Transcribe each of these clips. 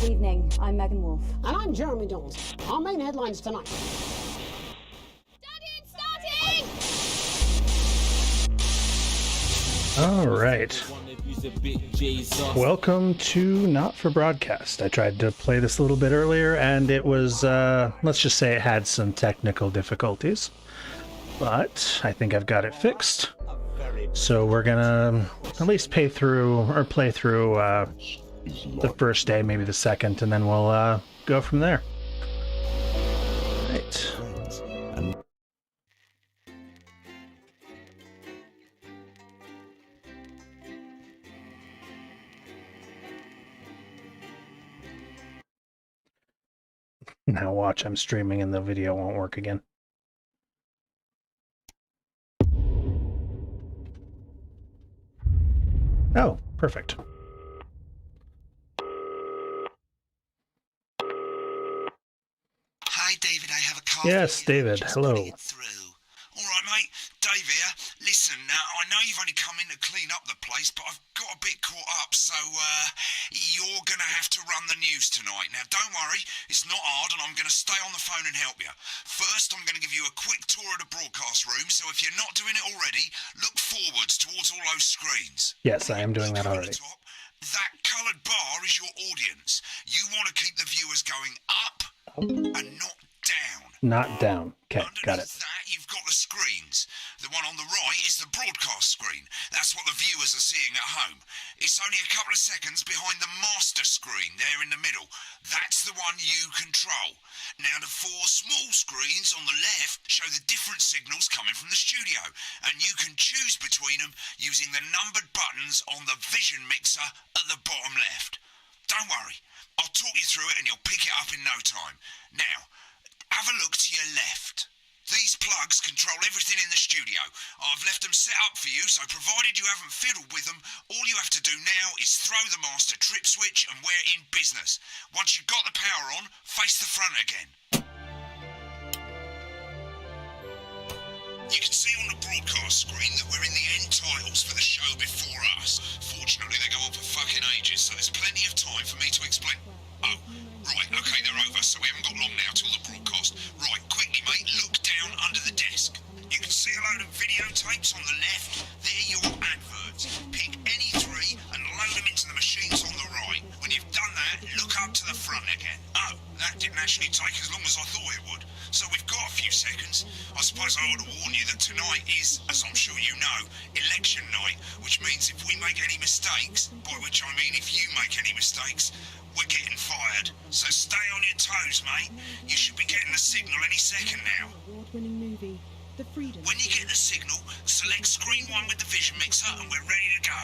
Good evening. I'm Megan Wolf. And I'm Jeremy Donaldson. Our main headlines tonight. All right. Welcome to Not for Broadcast. I tried to play this a little bit earlier, and it was, let's just say it had some technical difficulties. But I think I've got it fixed. So we're gonna at least play through the first day, maybe the second, and then we'll go from there. Right. Now watch, I'm streaming and the video won't work again. Oh, perfect. Hi, David, I have a call. Yes, David, hello. All right, mate. Dave here. Listen, I know you've only come in to clean up the place, but I've got a bit caught up, so you're going to have to run the news tonight. Now, don't worry, it's not hard, and I'm going to stay on the phone and help you. First, I'm going to give you a quick tour of the broadcast room, so if you're not doing it already, look forwards towards all those screens. Yes, I am doing that already. That coloured bar is your audience. You want to keep the viewers going up and not down. Not down. Okay, got it. Underneath that, you've got the screens. The one on the right is the broadcast screen. That's what the viewers are seeing at home. It's only a couple of seconds behind the master screen there in the middle. That's the one you control. Now, the four small screens on the left show the different signals coming from the studio, and you can choose between them using the numbered buttons on the vision mixer at the bottom left. Don't worry, I'll talk you through it and you'll pick it up in no time. Now, have a look to your left. These plugs control everything in the studio. I've left them set up for you, so provided you haven't fiddled with them, all you have to do now is throw the master trip switch and we're in business. Once you've got the power on, face the front again. You can see on the broadcast screen that we're in the end titles for the show before us. Fortunately, they go on for fucking ages, so there's plenty of time for me to explain. Oh, right, okay, they're over, so we haven't got long now till the broadcast. Right, quickly, mate, look down under the desk. You can see a load of videotapes on the left. They're your adverts. Pick any three and load them into the machines on the right. When you've done that, look up to the front again. Oh, that didn't actually take as long as I thought it would. So we've got a few seconds. I suppose I ought to warn you that tonight is, as I'm sure you know, election night, which means if we make any mistakes, by which I mean if you make any mistakes, we're getting fired. So stay on your toes, mate. You should be getting the signal any second now. Award-winning movie, The Freedom. When you get the signal, select screen 1 with the vision mixer and we're ready to go.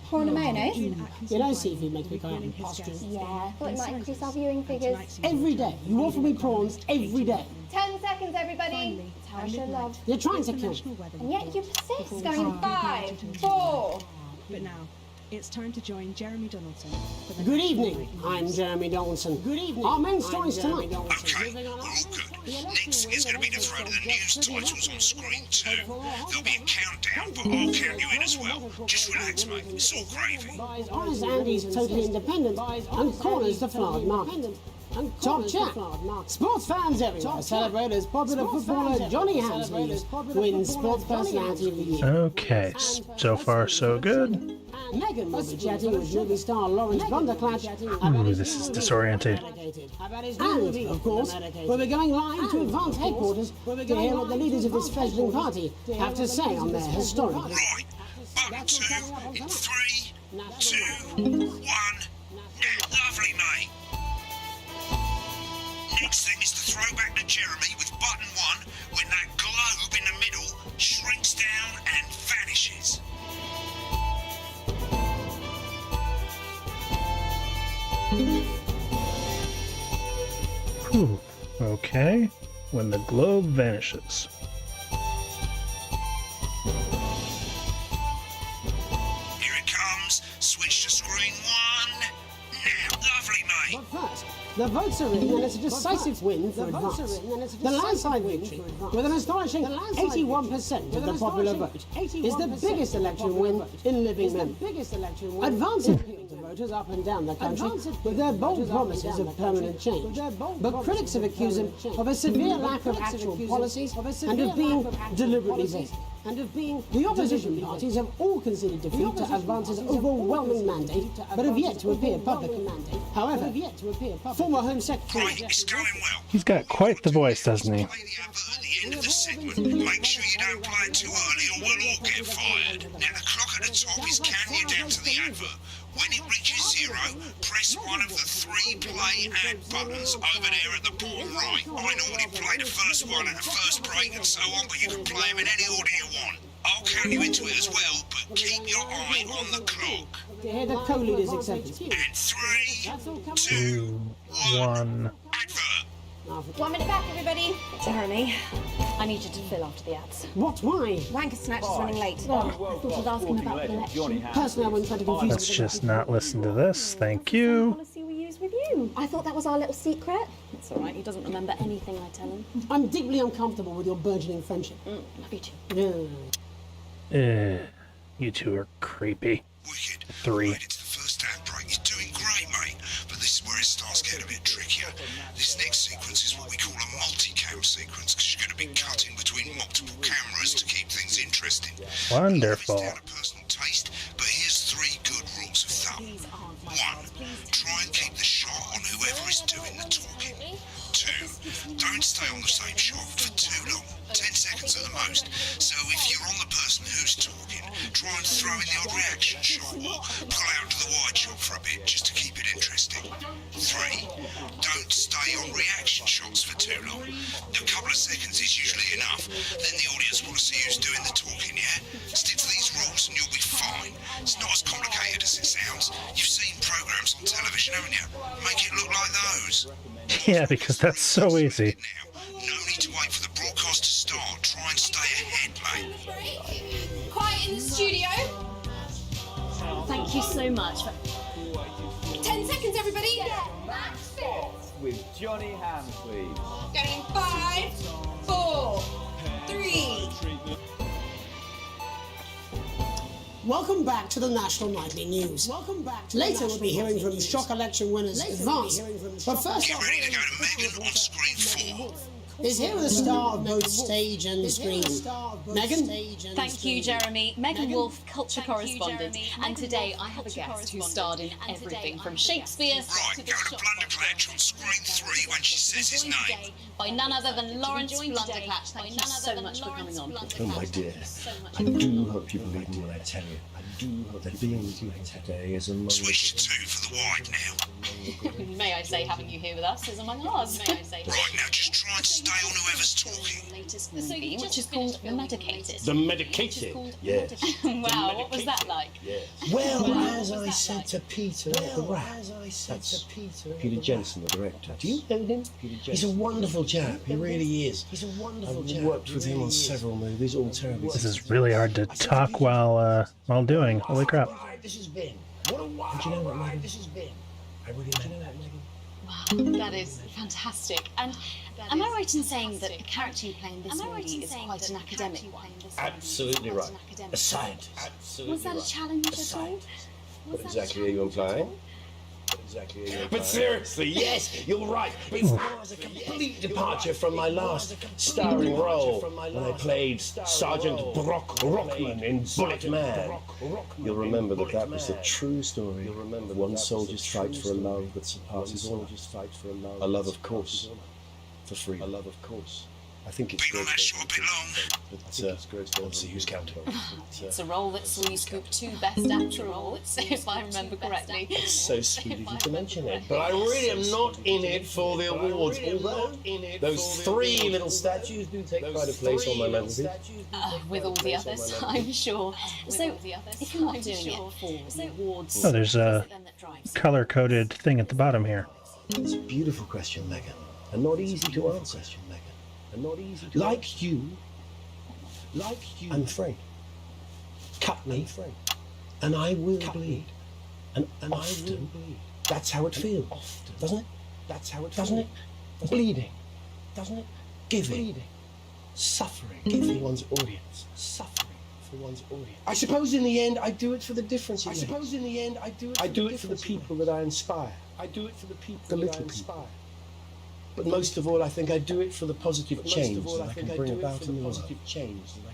Corn and mayonnaise? You know, seafood makes me go out in posture. Yeah, I thought it might increase our viewing figures. Every day. You offer me prawns every day. 10 seconds, everybody. It's how I show love. You're trying to kill me. And yet you persist, going in 5, 4. But now, it's time to join Jeremy Donaldson for the Good evening. I'm Jeremy Donaldson. Good evening. Our main stories tonight. Okay, we're all good. Next is going to be the throw to the news titles on screen 2. There'll be a countdown, but I'll count you in as well. Just relax, mate. It's all gravy. Honest Andy's totally independent and corners the flowered market. Top chat. Sports fans everywhere celebrate as popular footballer Johnny Hansby wins Sports Personality of the Year. Okay, so far so good. Megan will be chatting with movie star Lawrence Bunderclatch about his This is disorienting. And, of course, we'll be going live to Advance headquarters to hear what the leaders of this fledgling party have to say on their historic... Right, button 2 in 3, 2, 1. Now, lovely, mate. Next thing is to throw back to Jeremy with button 1 when that globe in the middle shrinks down and vanishes. Whew. Okay, when the globe vanishes. Here it comes. Switch to screen 1. Now, lovely, mate. But first, The votes are in, and it's a decisive win for Advance. The landslide victory, with an astonishing 81% of the popular vote, is the biggest election win in living memory. Advance appealed to voters up and down the country with their bold promises of permanent change. But critics have accused him of a severe lack of actual policies and of being deliberately vague. The opposition parties have all conceded defeat to Advance's overwhelming mandate, but have yet to appear publicly. However, former Home Secretary... Right, it's going well. He's got quite the voice, doesn't he? Play the advert at the end of the segment. Make sure you don't play it too early or we'll all get fired. Now the clock at the top is counting you down to the advert. When it reaches 0, press one of the 3 play ad buttons over there at the bottom right. I normally play the first one at the first break and so on, but you can play them in any order you want. I'll count you into it as well, but keep your eye on the clock. To hear the co-leader's acceptance. And 3, 2, 1, advert. 1 minute back, everybody. Jeremy, I need you to fill after the ads. What? Why? Wanker Snatch is running late. Oh, I thought I was asking about the election. Personally, I wouldn't try to confuse Let's just not listen to this. Thank you. Policy we use with you. I thought that was our little secret. It's all right. He doesn't remember anything I tell him. I'm deeply uncomfortable with your burgeoning friendship. Love you too. Yeah. You two are creepy. Wicked. 3. Right, it's the first ad break. You're doing great, mate. But this is where it starts getting a bit trickier. This next sequence is what we call a multicam sequence, because you're going to be cutting between multiple cameras to keep things interesting. Wonderful. It's down to personal taste, but here's 3 good rules of thumb. 1, try and keep the shot on whoever is doing the talking. 2, don't stay on the same shot for too long, 10 seconds at the most. So if you're on the person who's talking, try and throw in the odd reaction shot or pull out to the wide shot for a bit just to keep it interesting. 3, don't stay on reaction shots for too long. A couple of seconds is usually enough. Then the audience want to see who's doing the talking, yeah? Stick to these rules and you'll be fine. It's not as complicated as it sounds. You've seen programs on television, haven't you? Make it look like those. Yeah, because that's so easy. Now, no need to wait for the broadcast to start. Try and stay ahead, mate. Quiet in the studio. Thank you so much. 10 seconds, everybody. That's it. With Johnny Ham, please. Going in 5, 4, 3. Welcome back to the National Nightly News. Later we'll be hearing from shock election winners Advance. But first, Get ready to go to Megan on screen 4. is here with a star of both stage and screen. Megan? Thank you, Jeremy. Megan Wolf, culture correspondent, and today I have a guest who starred in everything from Shakespeare Right, to go to Blunderclatch on screen 3 when she says his name. by none other than Lawrence Blunderclatch. Thank you so much for coming on. Oh, my dear, I do hope you believe me when I tell you. I do hope that being with you today is a moment... Switch to 2 for the wide now. May I say, having you here with us is among ours. May I say. Right, now just try and stay on whoever's talking. Latest movie, which is called The Medicated. The medicated? Yes. Wow, what was that like? Well, as I said to Peter at the Rat, that's Peter Jensen, the director. Do you know him? He's a wonderful chap, he really is. I've worked with him on several movies, all terrible. This is really hard to talk while doing. Holy crap. This has been. What a wild ride. Do you know what, Megan? This has been. I really meant that, Megan. Wow, that is fantastic. And am I right in saying that the character you play in this movie is quite an academic one? Absolutely right. A scientist. Absolutely Was that a right. challenge A at all? scientist. What exactly are you implying? But seriously, yes, you're right. It was a complete departure from my last starring role when I played Sergeant Brock Rockman in Bullet Man. You'll remember that was a true story. One soldier's fight for a love that surpasses all. A love, of course, for freedom. A love, of course. I think it's Been on that show a bit long. but obviously who's counting? It's a role that saw you scoop 2 Best Actor awards, if I remember correctly. It's so sweet of you to mention it. But I really am not in it for the awards, although those 3 little statues do take quite a place on my mantelpiece. With all the others, I'm sure. So, if you're not doing it for the awards, Oh, there's a then that drives. color-coded thing at the bottom here. It's a beautiful question, Megan, and not easy to answer. Like you, I'm afraid. Cut me, and I will bleed. And often, that's how it feels, doesn't it? That's how it doesn't it? Bleeding, doesn't it? Giving, bleeding, suffering, giving one's audience, suffering for one's audience. I suppose in the end I do it for the difference. I suppose in the end I do it for the people that I inspire. I do it for the people that I inspire. But most of all, I think I do it for the positive change that I can bring about in the world.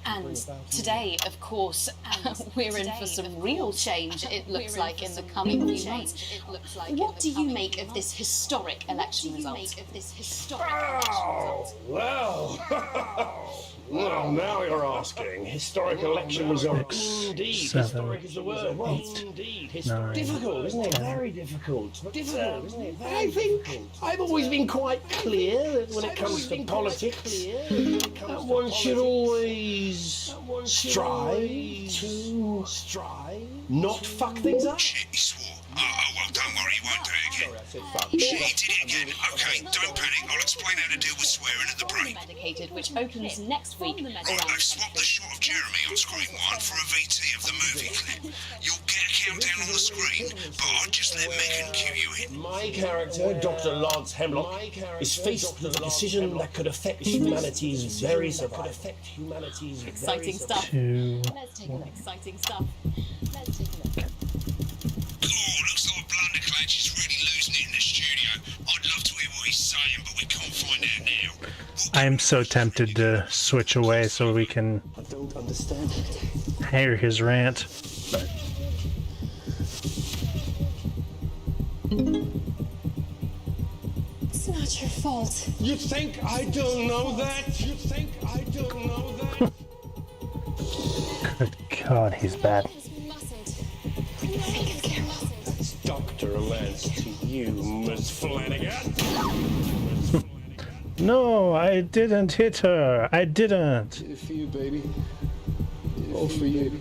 And today, of course, we're in for some real change, it looks like, in the coming few months. What do you make of this historic election result? Well, now you're asking. Historic election results. Indeed. 7, Historic is the word. 8, Indeed. 9, Difficult, isn't it? Very difficult. Difficult, isn't it? I think I've always been quite clear that when it comes to politics, that one should always strive to not fuck things up. Shit, he swore. Oh, well, don't worry, he won't do it again. Shit, he did it again. Okay, don't panic. I'll explain how to deal with swearing at the break. Medicated, which opens next week. Right, they've swapped the shot of Jeremy on screen 1 for a VT of the movie clip. You'll get a countdown on the screen, but I'll just let Megan cue you in. My character, Dr. Lance Hemlock, is faced with a decision that could affect humanity's very survival. Exciting stuff. 2, Let's take a look. Exciting stuff. Let's take a look. Oh, looks like Blunderclatch is really losing it in the studio. I'd love to hear what he's saying, but we can't find out now. I am so tempted to switch away so we can I don't understand. hear his rant. It's not your fault. You think I don't know that? You think I don't know that? Good God, he's bad. We mustn't. Think of Carol. That's Dr. Lance to you, Miss Flanagan. No, I didn't hit her. I didn't. Did it for you, baby. All for you.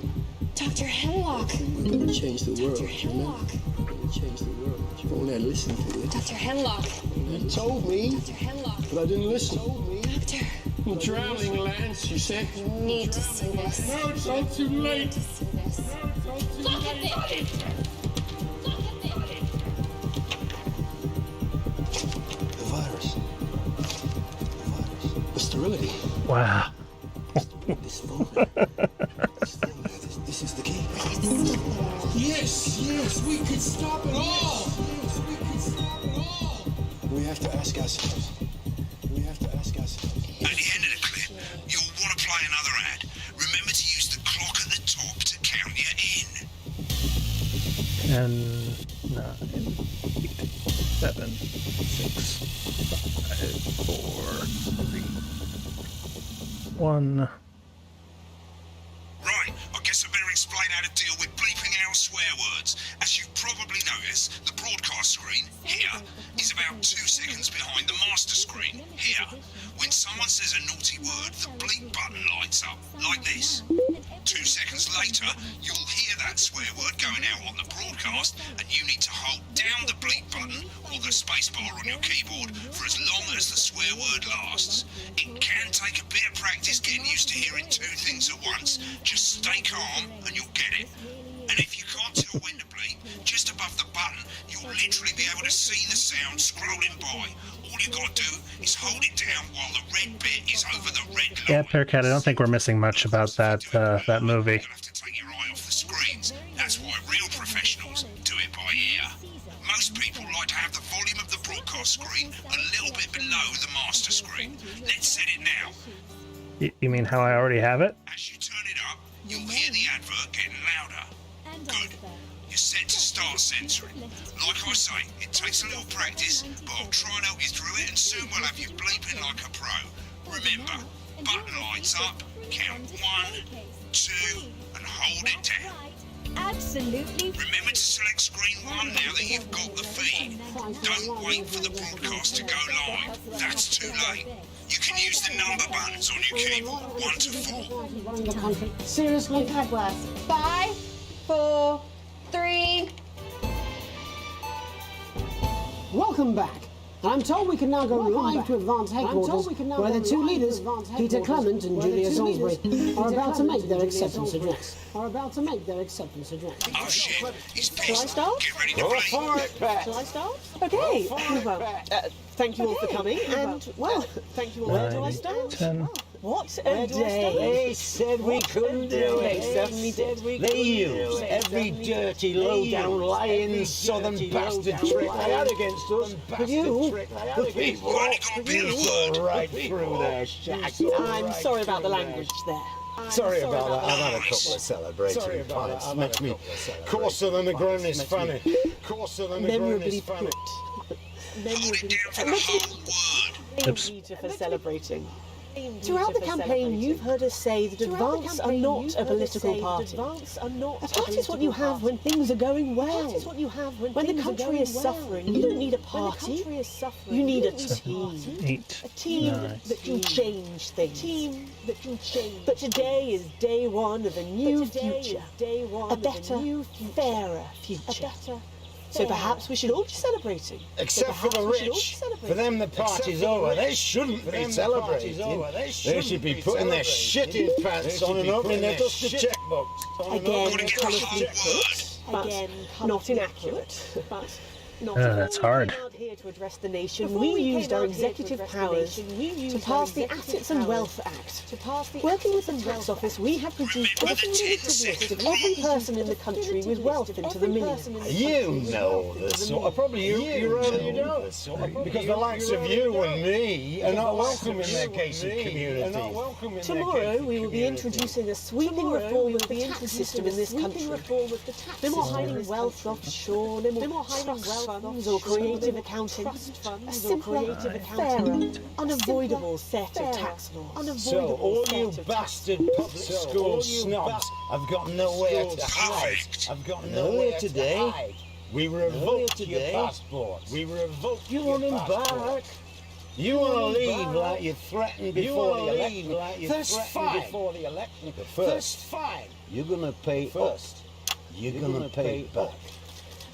Dr. Hemlock. We're gonna change the world. Dr. Hemlock. We're gonna change the world. You won't let listen to you. Dr. Hemlock. You told me, Dr. Hemlock. but I didn't listen. Doctor. I'm drowning, Lance, you said. You need to see this. No, it's all too late. See this. Look at this! The virus. The sterility. Wow. This phone. This is the key. Yes, we could stop it all. Yes, we could stop it all. We have to ask ourselves. At the end of the clip, you'll want to play another ad. Remember to use the clock at the top to count you in. 10, 9, 8, 7, 6, 5, 4, 3, 1. Right, I guess I better explain how to deal with bleeping out swear words. As you've probably noticed, the broadcast screen, here, is about 2 seconds behind the master screen, here. When someone says a naughty word, the bleep button lights up, like this. 2 seconds later, you'll hear that swear word going out on the broadcast, and you need to hold down the bleep button, or the space bar on your keyboard, for as long as the swear word lasts. It can take a bit of practice getting used to hearing 2 things at once. Just stay calm, and you'll get it. And if you can't tell when to bleep, just above the button, you'll literally be able to see the sound scrolling by. All you gotta do is hold it down while the red bit is over the red line. Yeah, Pearcat, I don't think we're missing much about that that movie. You'll have to take your eye off the screens. That's why real professionals do it by ear. Most people like to have the volume of the broadcast screen a little bit below the master screen. Let's set it now. You mean how I already have it? As you turn it up, you'll hear the advert getting louder. Good. You're set to start censoring. Like I say, it takes a little practice, but I'll try and help you through it, and soon we'll have you bleeping like a pro. Remember, button lights up, count 1, 2, and hold it down. Absolutely. Remember to select screen 1 now that you've got the feed. Don't wait for the broadcast to go live. That's too late. You can use the number buttons on your keyboard, 1 to 4. Running the country. Seriously? Douglas. 5, 4, 3. Welcome back. And I'm told we can now go live to Advance Headquarters, where the two leaders, Peter Clement and Julia Salisbury, are about to make their acceptance address. Oh shit, it's Shall I pissed. start? Get ready to Go play. for it, Pat. Shall I start? Okay. Well, thank you all for coming, and well, thank you all. Where do I 9, start? 10. What a day! They said we couldn't do They it. certainly did. They used every dirty, low-down, lying, southern bastard trick they had against us. But you, the people, You only got a bit of saw word. right through their shack. I'm sorry about the language there. Sorry about that. I've had a Nice. couple of celebrating pints. Makes me coarser than a granny's fanny. Coarser than a Memorably granny's fanny. put. Hold it Memorably down for the whole word. Oops. Peter for celebrating. Throughout the campaign, you've heard us say that Advance are not a political party. A party is what you have when things are going well. When the country is suffering, you don't need a party. You need a team. 8. A team 9. that can change things. But today is day one of a new future. A better, fairer future. So perhaps we should all be celebrating. Except for the rich. For them, the party's over. They shouldn't be celebrating. They should be putting their shitting pants on and opening their dusty checkbooks. Again, Gotta get the colourfully whole word. but not inaccurate. That's hard. Before we came out here to address the nation, we used our executive powers to pass the Assets and Wealth Act. Working with the tax office, we have produced a list of every person in the country with wealth into the millions. You know this sort of, probably you rather you don't. Because the likes of you and me are not welcome in their gated community. Tomorrow, we will be introducing a sweeping reform of the tax system in this country. No more hiding wealth offshore, no more trust funds or creative accounting. A simpler, fairer, unavoidable set of tax laws. So all you bastard public school snobs have got nowhere to hide. I've got nowhere today. We revoke your passport. We revoke your passport. You want to leave like you threatened before the election. First fine. First fine. You're going to pay first. You're going to pay back.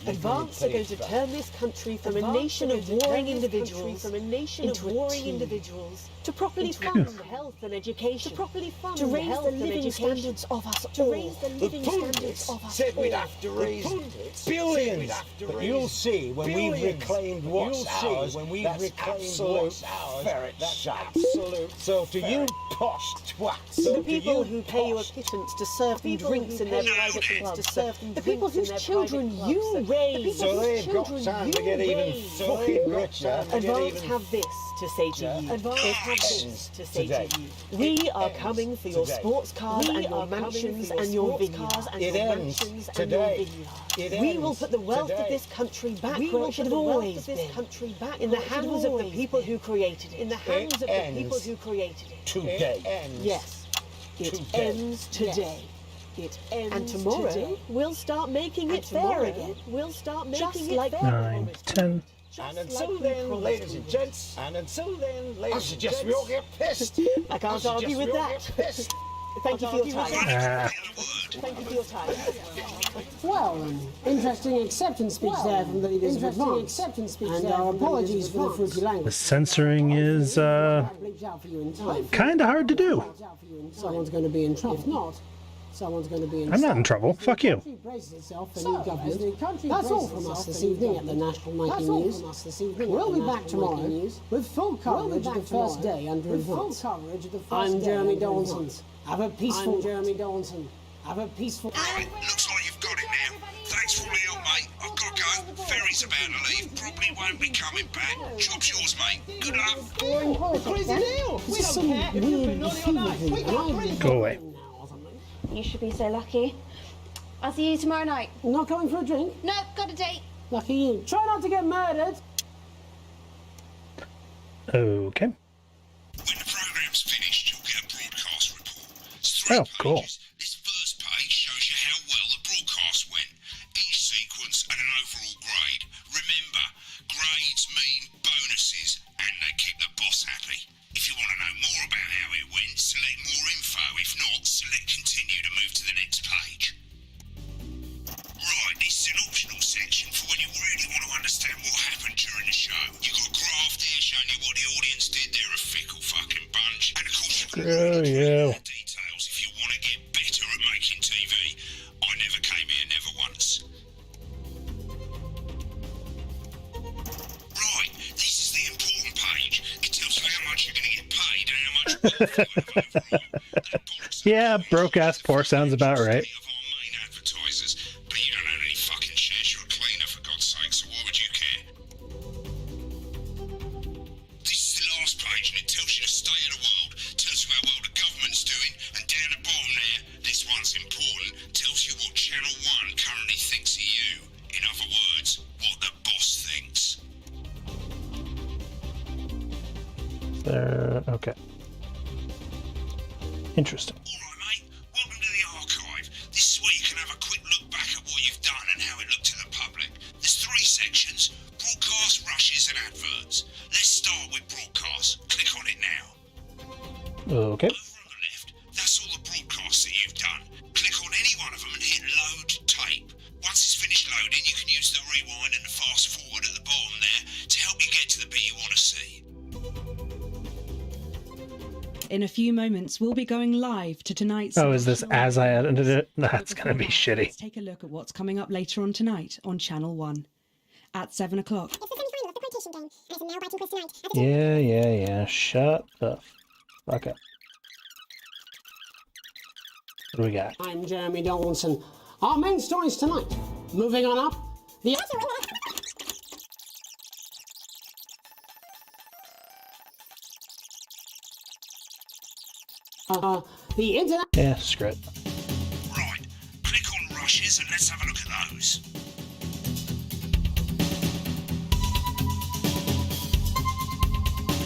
Advance are going to turn this country from a nation of warring individuals into warring individuals to properly fund health and education, to raise the living standards of us all. The pundits said we'd have to raise billions, but you'll see when we've reclaimed what's ours, that's absolute ferret shite. So to you posh twats, The people who pay you a pittance to serve them drinks in their private clubs, the people whose children you raise, so they've got time to get even fucking richer. Advance have this to say to you. Advance have this to say to you. We are coming for your sports cars and your mansions and your vineyards. It ends today. We will put the wealth of this country back where it should have always been. In the hands of the people who created it. In the hands of the people who created it. Today. Yes. It ends today. It ends and tomorrow we'll start making it fair again. We'll start making it like 9, 10. And until then, ladies and gents, I suggest we all get pissed. I can't argue with that. Thank you for your time. Ah. Thank you for your time. Well, an interesting acceptance speech there from the leaders of Advance. And our apologies for the fruity The language. censoring is Bleeped out for you in time. kind of hard to do. Someone's going to be in trouble. If not, someone's going to be in I'm not in trouble. Fuck you. braces itself for new government. That's all from us this evening at the National Nike News. We'll be back tomorrow with full coverage of the first day under Advance. I'm Jeremy Donaldson. Have a peaceful Jeremy Donaldson. Have a peaceful. Right, looks like you've got it now. Thanks for all the help, mate. I've got to go. Ferry's about to leave. Probably won't be coming back. Job's yours, mate. Good luck. This is some weird thing. Go away. You should be so lucky. I'll see you tomorrow night. Not going for a drink? No, got a date. Lucky you. Try not to get murdered. Okay. When the programme's finished, you'll get a broadcast report. It's 3 Oh, cool. pages. This first page shows you how well the broadcast went. Each sequence and an overall grade. Remember, grades mean bonuses, and they keep the boss happy. If you want to know more about how it went, select more info. If not, select continue to move to the next page. Right, this is an optional section for when you really want to understand what happened during the show. You've got graphs Screw you. Details if you want to get better at making TV. I never came here, never once. Right, this is the important page. It tells you how much you're going to get paid and how much wealth you have overall. Yeah, broke ass poor sounds about right. Of our main advertisers, but you don't own any fucking shares. You're a cleaner, for God's sake, so why would you care? This is the last page, and it tells you the state of the world, tells you how well the government's doing, and down the bottom there, this one's important, tells you what Channel 1 currently thinks of you. In other words, what the boss thinks. There. Okay. Interesting. Alright, mate, welcome to the archive. This is where you can have a quick look back at what you've done and how it looked to the public. There's 3 sections: broadcast, rushes, and adverts. Let's start with broadcast. Click on it now. Okay. Over on the left, that's all the broadcasts that you've done. Click on any one of them and hit load tape. Once it's finished loading, you can use the rewind and the fast forward at the bottom there to help you get to the bit you want to see. In a few moments, we'll be going live to tonight's... Oh, is this as I edited it? That's going to be shitty. Let's take a look at what's coming up later on tonight on Channel 1. At 7 o'clock. Yeah. Shut the fuck up. What do we got? I'm Jeremy Donaldson. Our main stories tonight. Moving on up, the internet. Yeah, screw it. Right, click on rushes and let's have a look at those.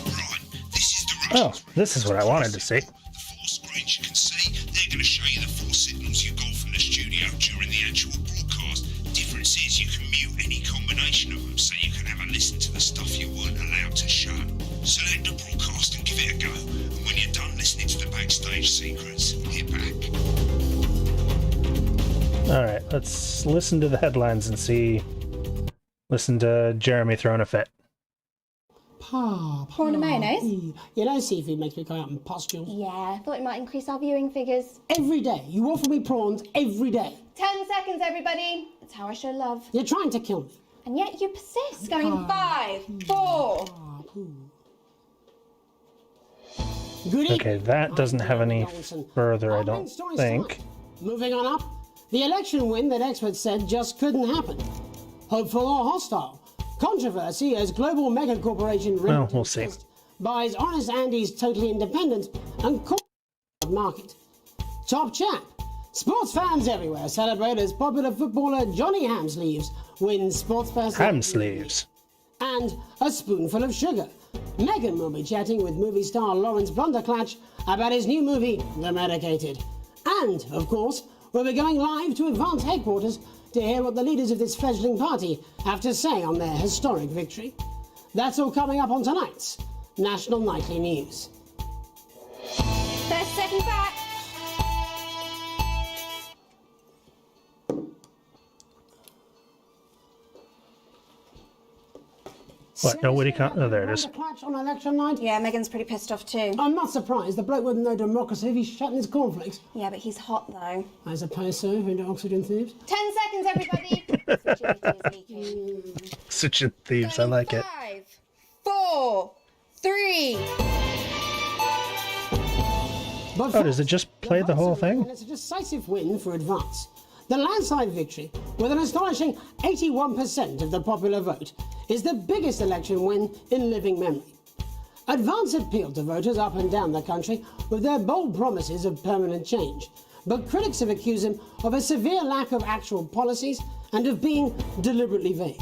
Right, this is the rushes. Oh, this is what I wanted to see. The 4 screens you can see, they're going to show you the 4 signals you got from the studio during the actual broadcast. Difference is you can mute any combination of them so you can have a listen to the stuff you weren't allowed to show. Select the broadcast and give it a go. And when you're done listening to the backstage secrets, hit back. Alright, let's listen to the headlines and see. Listen to Jeremy throwing a fit. Prawn and mayonnaise? You know, seafood makes me go out in pustules. Yeah, I thought it might increase our viewing figures. Every day. You offer me prawns every day. 10 seconds, everybody. That's how I show love. You're trying to kill me. And yet you persist, going in 5, 4. Good Okay, that doesn't have any further, I don't think. Moving on up, the election win that experts said just couldn't happen. Hopeful or hostile? Controversy as global mega corporation Well, we'll see. buys Honest Andy's totally independent and market. Top chap. Sports fans everywhere celebrate as popular footballer Johnny Hamsleeves wins Sports Person. Hamsleeves. And a spoonful of sugar. Meghan will be chatting with movie star Lawrence Blunderclatch about his new movie, The Medicated. And, of course, we'll be going live to Advance headquarters to hear what the leaders of this fledgling party have to say on their historic victory. That's all coming up on tonight's National Nightly News. 30 seconds back. What? Nobody can't. Oh, there it is. On election night? Yeah, Megan's pretty pissed off too. I'm not surprised. The bloke wouldn't know democracy if he's shutting his cornflakes. Yeah, but he's hot though. I suppose so, into oxygen thieves. 10 seconds, everybody. Oxygen thieves, I like it. 5, 4, 3. But Oh, does it just play the whole thing? And it's a decisive win for Advance. The landslide victory, with an astonishing 81% of the popular vote, is the biggest election win in living memory. Advance appealed to voters up and down the country with their bold promises of permanent change, but critics have accused him of a severe lack of actual policies and of being deliberately vague.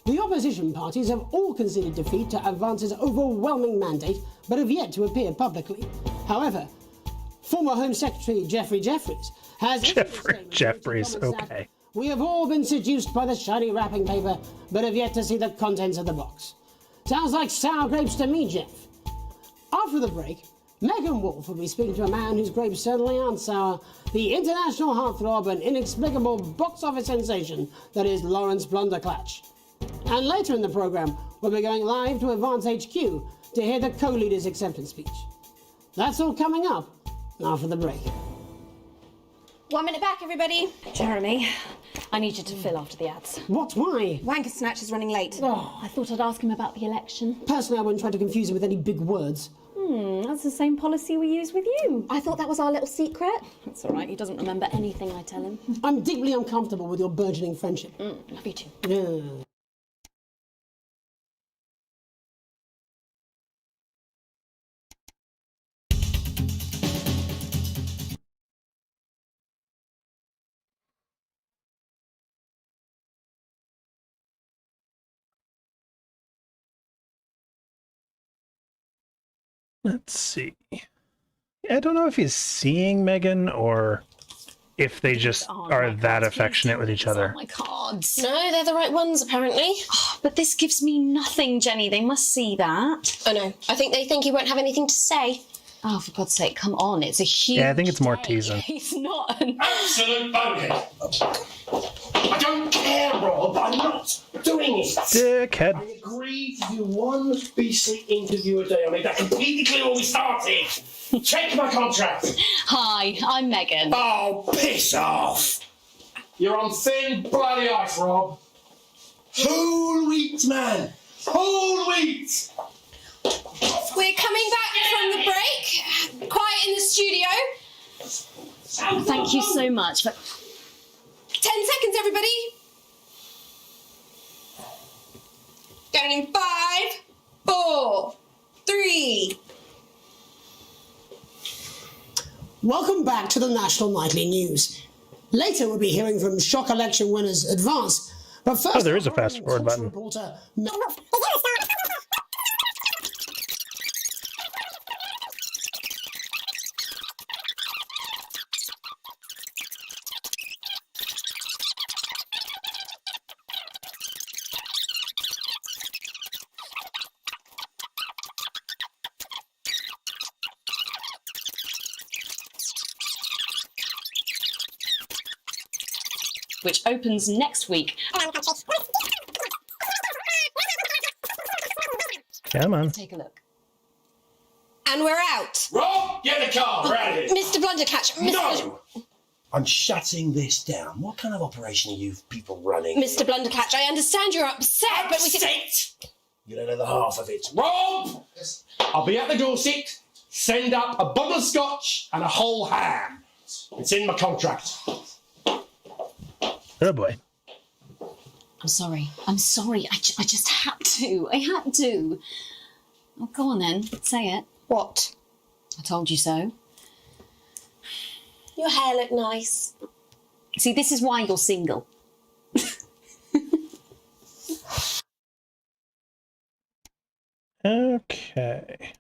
The opposition parties have all conceded defeat to Advance's overwhelming mandate, but have yet to appear publicly. However, former Home Secretary Geoffrey Jeffries has... Jeffries, okay. We have all been seduced by the shiny wrapping paper, but have yet to see the contents of the box. Sounds like sour grapes to me, Jeff. After the break, Megan Wolf will be speaking to a man whose grapes certainly aren't sour, the international heartthrob and inexplicable box office sensation that is Lawrence Blunderclatch. And later in the programme, we'll be going live to Advance HQ to hear the co-leader's acceptance speech. That's all coming up after the break. 1 minute back, everybody. Jeremy, I need you to fill after the ads. What? Why? Wanker Snatch is running late. Oh, I thought I'd ask him about the election. personally, I wouldn't try to confuse him with any big words. That's the same policy we use with you. I thought that was our little secret. That's all right, he doesn't remember anything I tell him. I'm deeply uncomfortable with your burgeoning friendship. Love you too. Yeah. Let's see. I don't know if he's seeing Megan or if they just are that affectionate with each other. Oh, my cards. No, they're the right ones, apparently. But this gives me nothing, Jenny. They must see that. Oh, no. I think they think he won't have anything to say. Oh, for God's sake, come on. It's a huge Yeah, I think it's more day. teasing. He's not an... Absolute bonehead. I don't care, Rob. I'm not doing it. Dickhead. I agreed to do one BC interview a day. I made that completely clear when we started. Check my contract. Hi, I'm Megan. Oh, piss off. You're on thin bloody ice, Rob. Whole wheat, man. Whole wheat. We're coming back from the break. Quiet in the studio. Thank you so much. But 10 seconds, everybody. Going in 5, 4, 3. Welcome back to the National Nightly News. Later, we'll be hearing from shock election winners Advance. But first, Oh, there is a fast forward button. Reporter, which opens next week. Come on. Take a look. And we're out. Rob, get the car. We're out of here. Mr. Blundercatch. No! I'm shutting this down. What kind of operation are you people running? Mr. Blundercatch, I understand you're upset, but we can... Upset? You don't know the half of it. Rob! I'll be at the Dorset. Send up a bottle of scotch and a whole ham. It's in my contract. Oh boy. I'm sorry. I just had to. I had to. Oh, go on then. Say it. What? I told you so. Your hair looked nice. See, this is why you're single. Okay.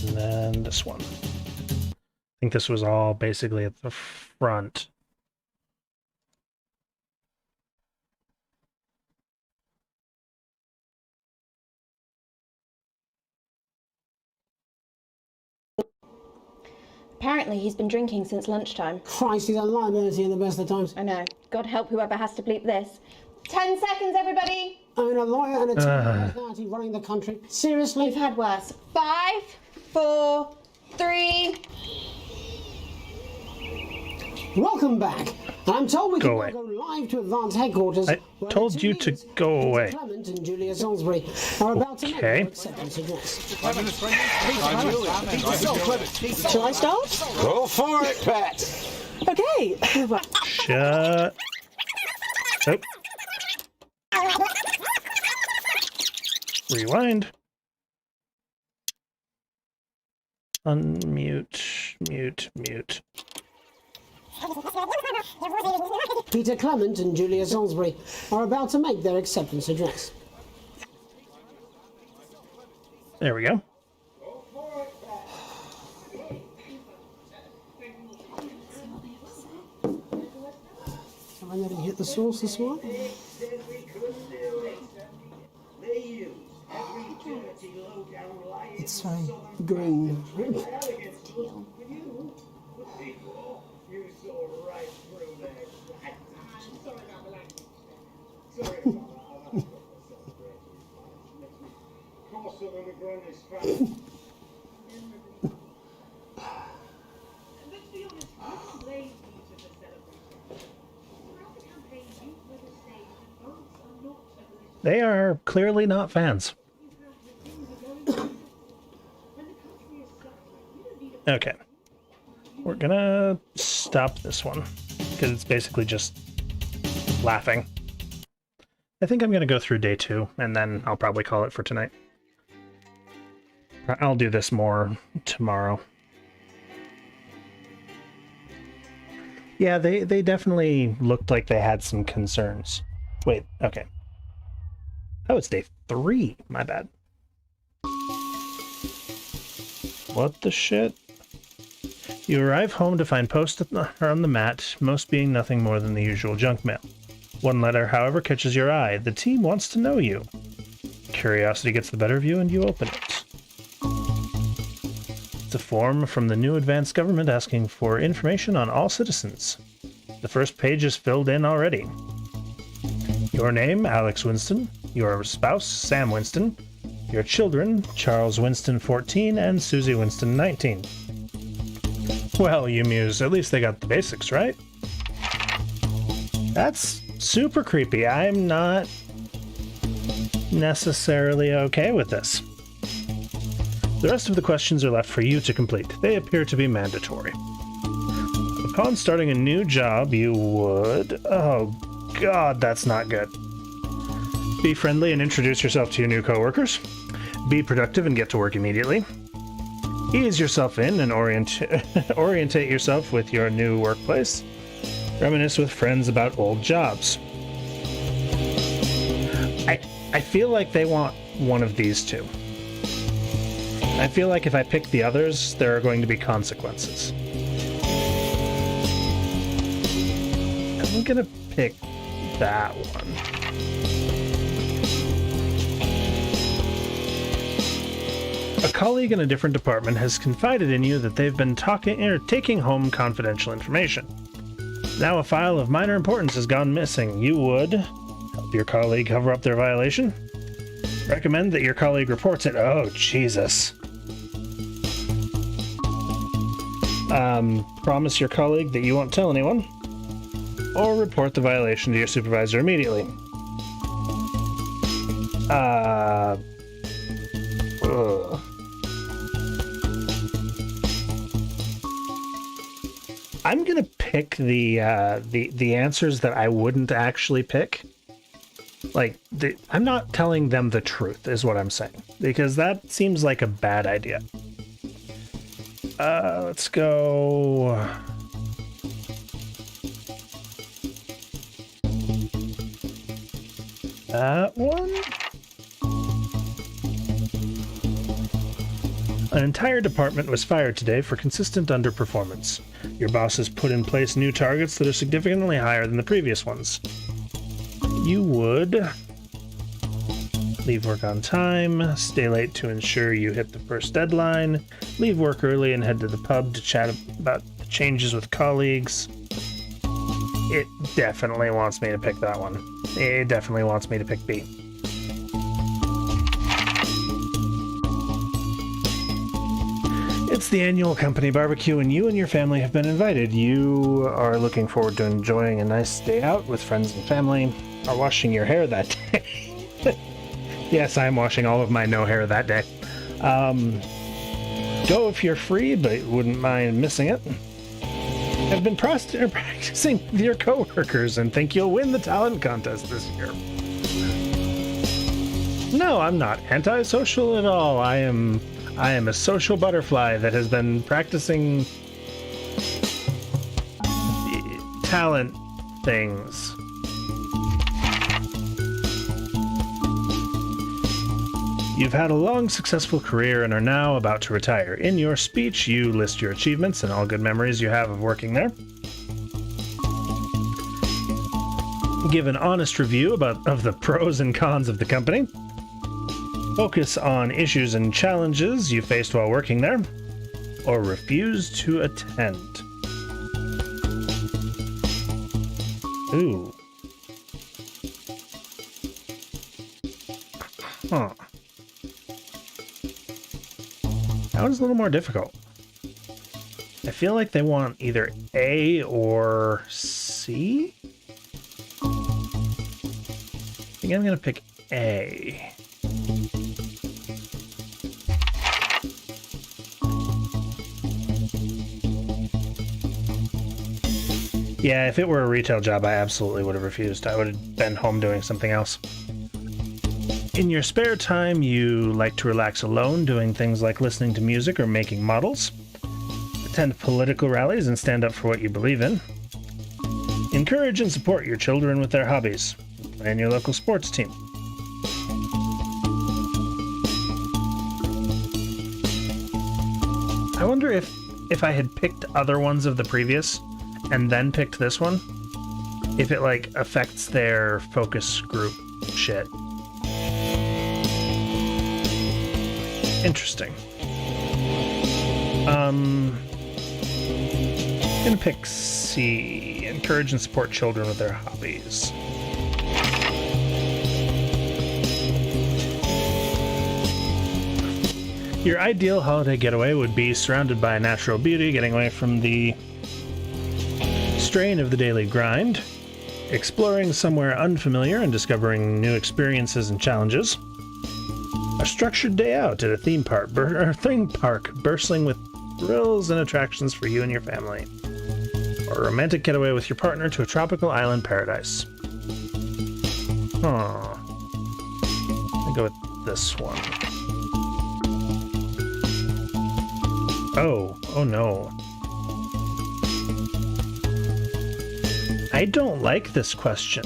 And then this one. I think this was all basically at the front. Apparently he's been drinking since lunchtime. Christ, he's a liability in the best of times. I know. God help whoever has to bleep this. 10 seconds, everybody. I mean, a lawyer and a TV personality running the country. Seriously? We've had worse. 5, 4, 3. Welcome back. I'm told we Go can now away. go live to Advance headquarters. I where told the two you to leaders, go Peter away. Clement and Julia Salisbury, are about to make Okay. their acceptance address. Shall I start? Go for it, Pat. Okay. Shut. Oh. Rewind. Unmute. Mute. Peter Clement and Julia Salisbury are about to make their acceptance address. There we go. Have I never hit the source this morning? It's green. They are clearly not fans. Okay. We're gonna stop this one, because it's basically just laughing. I think I'm gonna go through day 2, and then I'll probably call it for tonight. I'll do this more tomorrow. Yeah, they definitely looked like they had some concerns. Wait, okay. Oh, it's day 3. My bad. What the shit? You arrive home to find posts on the mat, most being nothing more than the usual junk mail. One letter, however, catches your eye. The team wants to know you. Curiosity gets the better of you, and you open it. It's a form from the new advanced government asking for information on all citizens. The first page is filled in already. Your name, Alex Winston. Your spouse, Sam Winston. Your children, Charles Winston, 14, and Susie Winston, 19. Well, you muse, at least they got the basics, right? That's super creepy. I'm not necessarily okay with this. The rest of the questions are left for you to complete. They appear to be mandatory. Upon starting a new job, you would... Oh, God, that's not good. Be friendly and introduce yourself to your new coworkers. Be productive and get to work immediately. Ease yourself in and orientate yourself with your new workplace. Reminisce with friends about old jobs. I feel like they want one of these two. I feel like if I pick the others, there are going to be consequences. I'm gonna pick that one. A colleague in a different department has confided in you that they've been taking home confidential information. Now a file of minor importance has gone missing. You would help your colleague cover up their violation. Recommend that your colleague reports it. Oh, Jesus. Promise your colleague that you won't tell anyone. Or report the violation to your supervisor immediately. I'm gonna pick the answers that I wouldn't actually pick. Like, I'm not telling them the truth, is what I'm saying, because that seems like a bad idea. Let's go. That one. An entire department was fired today for consistent underperformance. Your boss has put in place new targets that are significantly higher than the previous ones. You would leave work on time, stay late to ensure you hit the first deadline, leave work early and head to the pub to chat about the changes with colleagues. It definitely wants me to pick that one. It definitely wants me to pick B. It's the annual company barbecue, and you and your family have been invited. You are looking forward to enjoying a nice day out with friends and family. Are washing your hair that day. Yes, I'm washing all of my no hair that day. Go if you're free, but wouldn't mind missing it. Have been practicing with your coworkers and think you'll win the talent contest this year. No, I'm not antisocial at all. I am a social butterfly that has been practicing talent things. You've had a long, successful career and are now about to retire. In your speech, you list your achievements and all good memories you have of working there. Give an honest review of the pros and cons of the company. Focus on issues and challenges you faced while working there, or refuse to attend. Ooh. Huh. That one's a little more difficult. I feel like they want either A or C. I think I'm gonna pick A. Yeah, if it were a retail job, I absolutely would have refused. I would have been home doing something else. In your spare time, you like to relax alone, doing things like listening to music or making models, attend political rallies and stand up for what you believe in, encourage and support your children with their hobbies, play in your local sports team. I wonder if I had picked other ones of the previous and then picked this one, if it like affects their focus group shit. Interesting. I'm gonna pick C. Encourage and support children with their hobbies. Your ideal holiday getaway would be surrounded by natural beauty, getting away from the strain of the daily grind, exploring somewhere unfamiliar and discovering new experiences and challenges. A structured day out at a theme park bursting with thrills and attractions for you and your family. Or a romantic getaway with your partner to a tropical island paradise. I'll go with this one. Oh no. I don't like this question.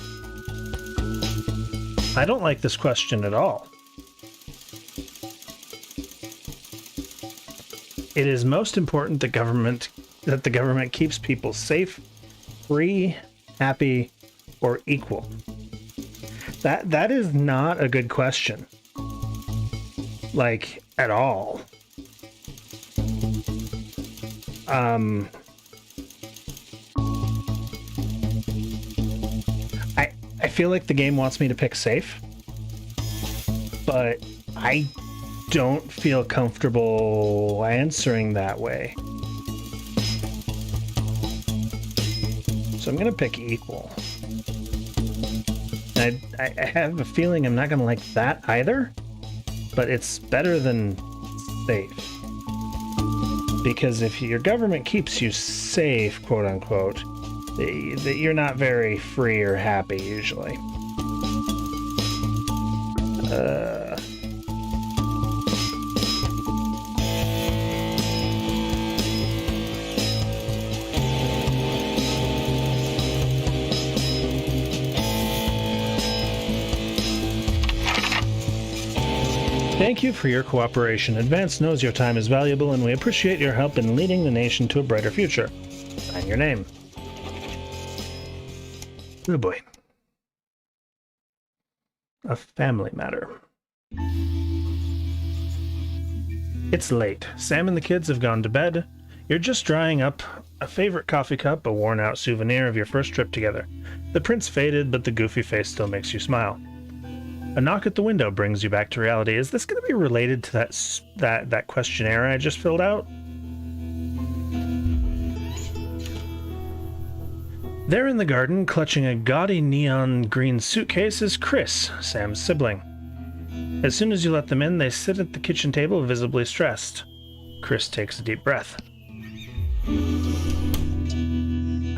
I don't like this question at all. It is most important that the government keeps people safe, free, happy, or equal. That is not a good question. Like, at all. I feel like the game wants me to pick safe, but I don't feel comfortable answering that way. So I'm gonna pick equal. I have a feeling I'm not gonna like that either, but it's better than safe. Because if your government keeps you safe, quote unquote, that you're not very free or happy usually. Thank you for your cooperation. Advance knows your time is valuable, and we appreciate your help in leading the nation to a brighter future. Sign your name. Oh boy. A family matter. It's late. Sam and the kids have gone to bed. You're just drying up a favorite coffee cup, a worn-out souvenir of your first trip together. The print's faded, but the goofy face still makes you smile. A knock at the window brings you back to reality. Is this going to be related to that questionnaire I just filled out? There in the garden, clutching a gaudy neon green suitcase, is Chris, Sam's sibling. As soon as you let them in, they sit at the kitchen table, visibly stressed. Chris takes a deep breath.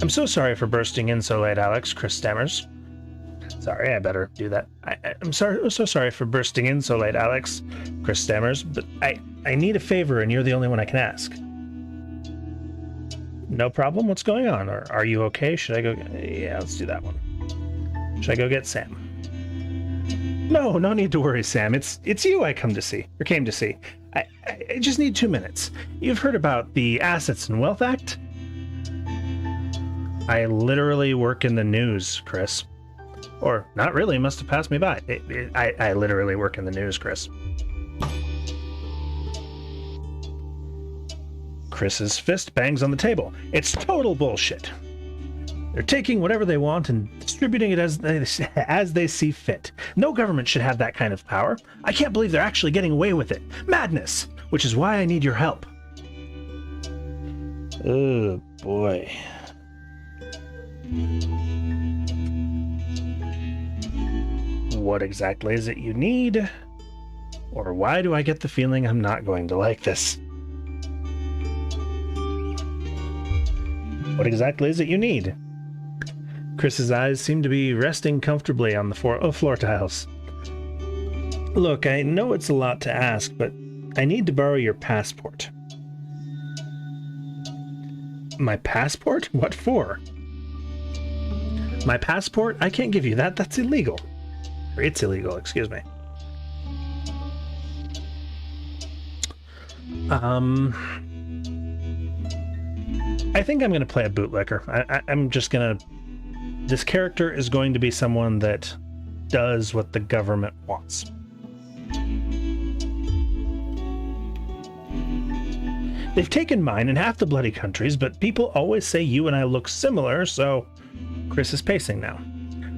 I'm so sorry for bursting in so late, Alex, Chris stammers. Sorry, I better do that. I'm so sorry for bursting in so late, Alex, Chris stammers, but I need a favor and you're the only one I can ask. No problem, what's going on? Or are you okay? Should I go? Yeah, let's do that one. Should I go get Sam? No need to worry, Sam. It's you I came to see. I just need 2 minutes. You've heard about the Assets and Wealth Act? I literally work in the news, Chris. Or, not really, must have passed me by. I literally work in the news, Chris. Chris's fist bangs on the table. It's total bullshit. They're taking whatever they want and distributing it as they see fit. No government should have that kind of power. I can't believe they're actually getting away with it. Madness! which is why I need your help. Oh, boy. What exactly is it you need? Or why do I get the feeling I'm not going to like this? What exactly is it you need? Chris's eyes seem to be resting comfortably on the floor tiles. Look, I know it's a lot to ask, but I need to borrow your passport. My passport? What for? My passport? I can't give you that. That's illegal. Or it's illegal, excuse me. I think I'm going to play a bootlicker. I'm just going to... This character is going to be someone that does what the government wants. They've taken mine in half the bloody countries, but people always say you and I look similar, so... Chris is pacing now.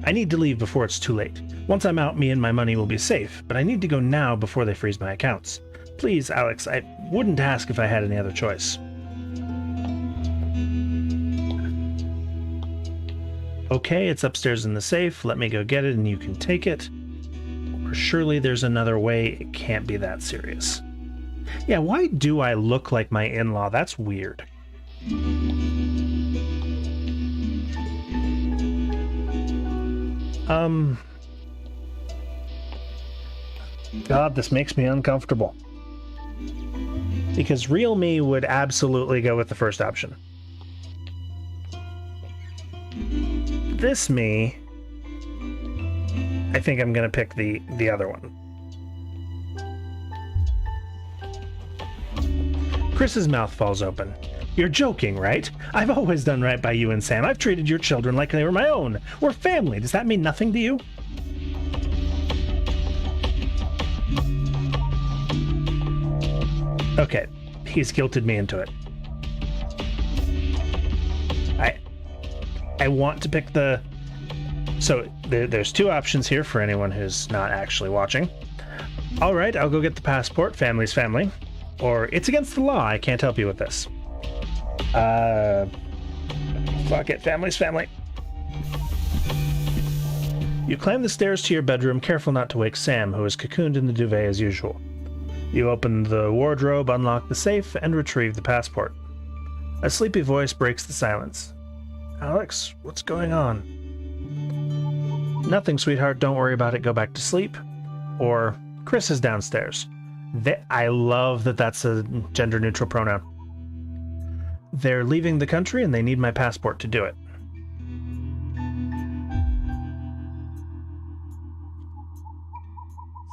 I need to leave before it's too late. Once I'm out, me and my money will be safe, but I need to go now before they freeze my accounts. Please, Alex, I wouldn't ask if I had any other choice. Okay, it's upstairs in the safe. Let me go get it and you can take it. Or surely there's another way. It can't be that serious. Yeah, why do I look like my in-law? That's weird. God, this makes me uncomfortable. Because real me would absolutely go with the first option. This me, I think I'm going to pick the other one. Chris's mouth falls open. You're joking, right? I've always done right by you and Sam. I've treated your children like they were my own. We're family. Does that mean nothing to you? Okay, he's guilted me into it. I want to pick the... So there's two options here for anyone who's not actually watching. All right, I'll go get the passport. Family's family. Or it's against the law. I can't help you with this. Fuck it. Family's family. You climb the stairs to your bedroom, careful not to wake Sam, who is cocooned in the duvet as usual. You open the wardrobe, unlock the safe, and retrieve the passport. A sleepy voice breaks the silence. Alex, what's going on? Nothing, sweetheart. Don't worry about it. Go back to sleep. Or, Chris is downstairs. I love that that's a gender-neutral pronoun. They're leaving the country and they need my passport to do it.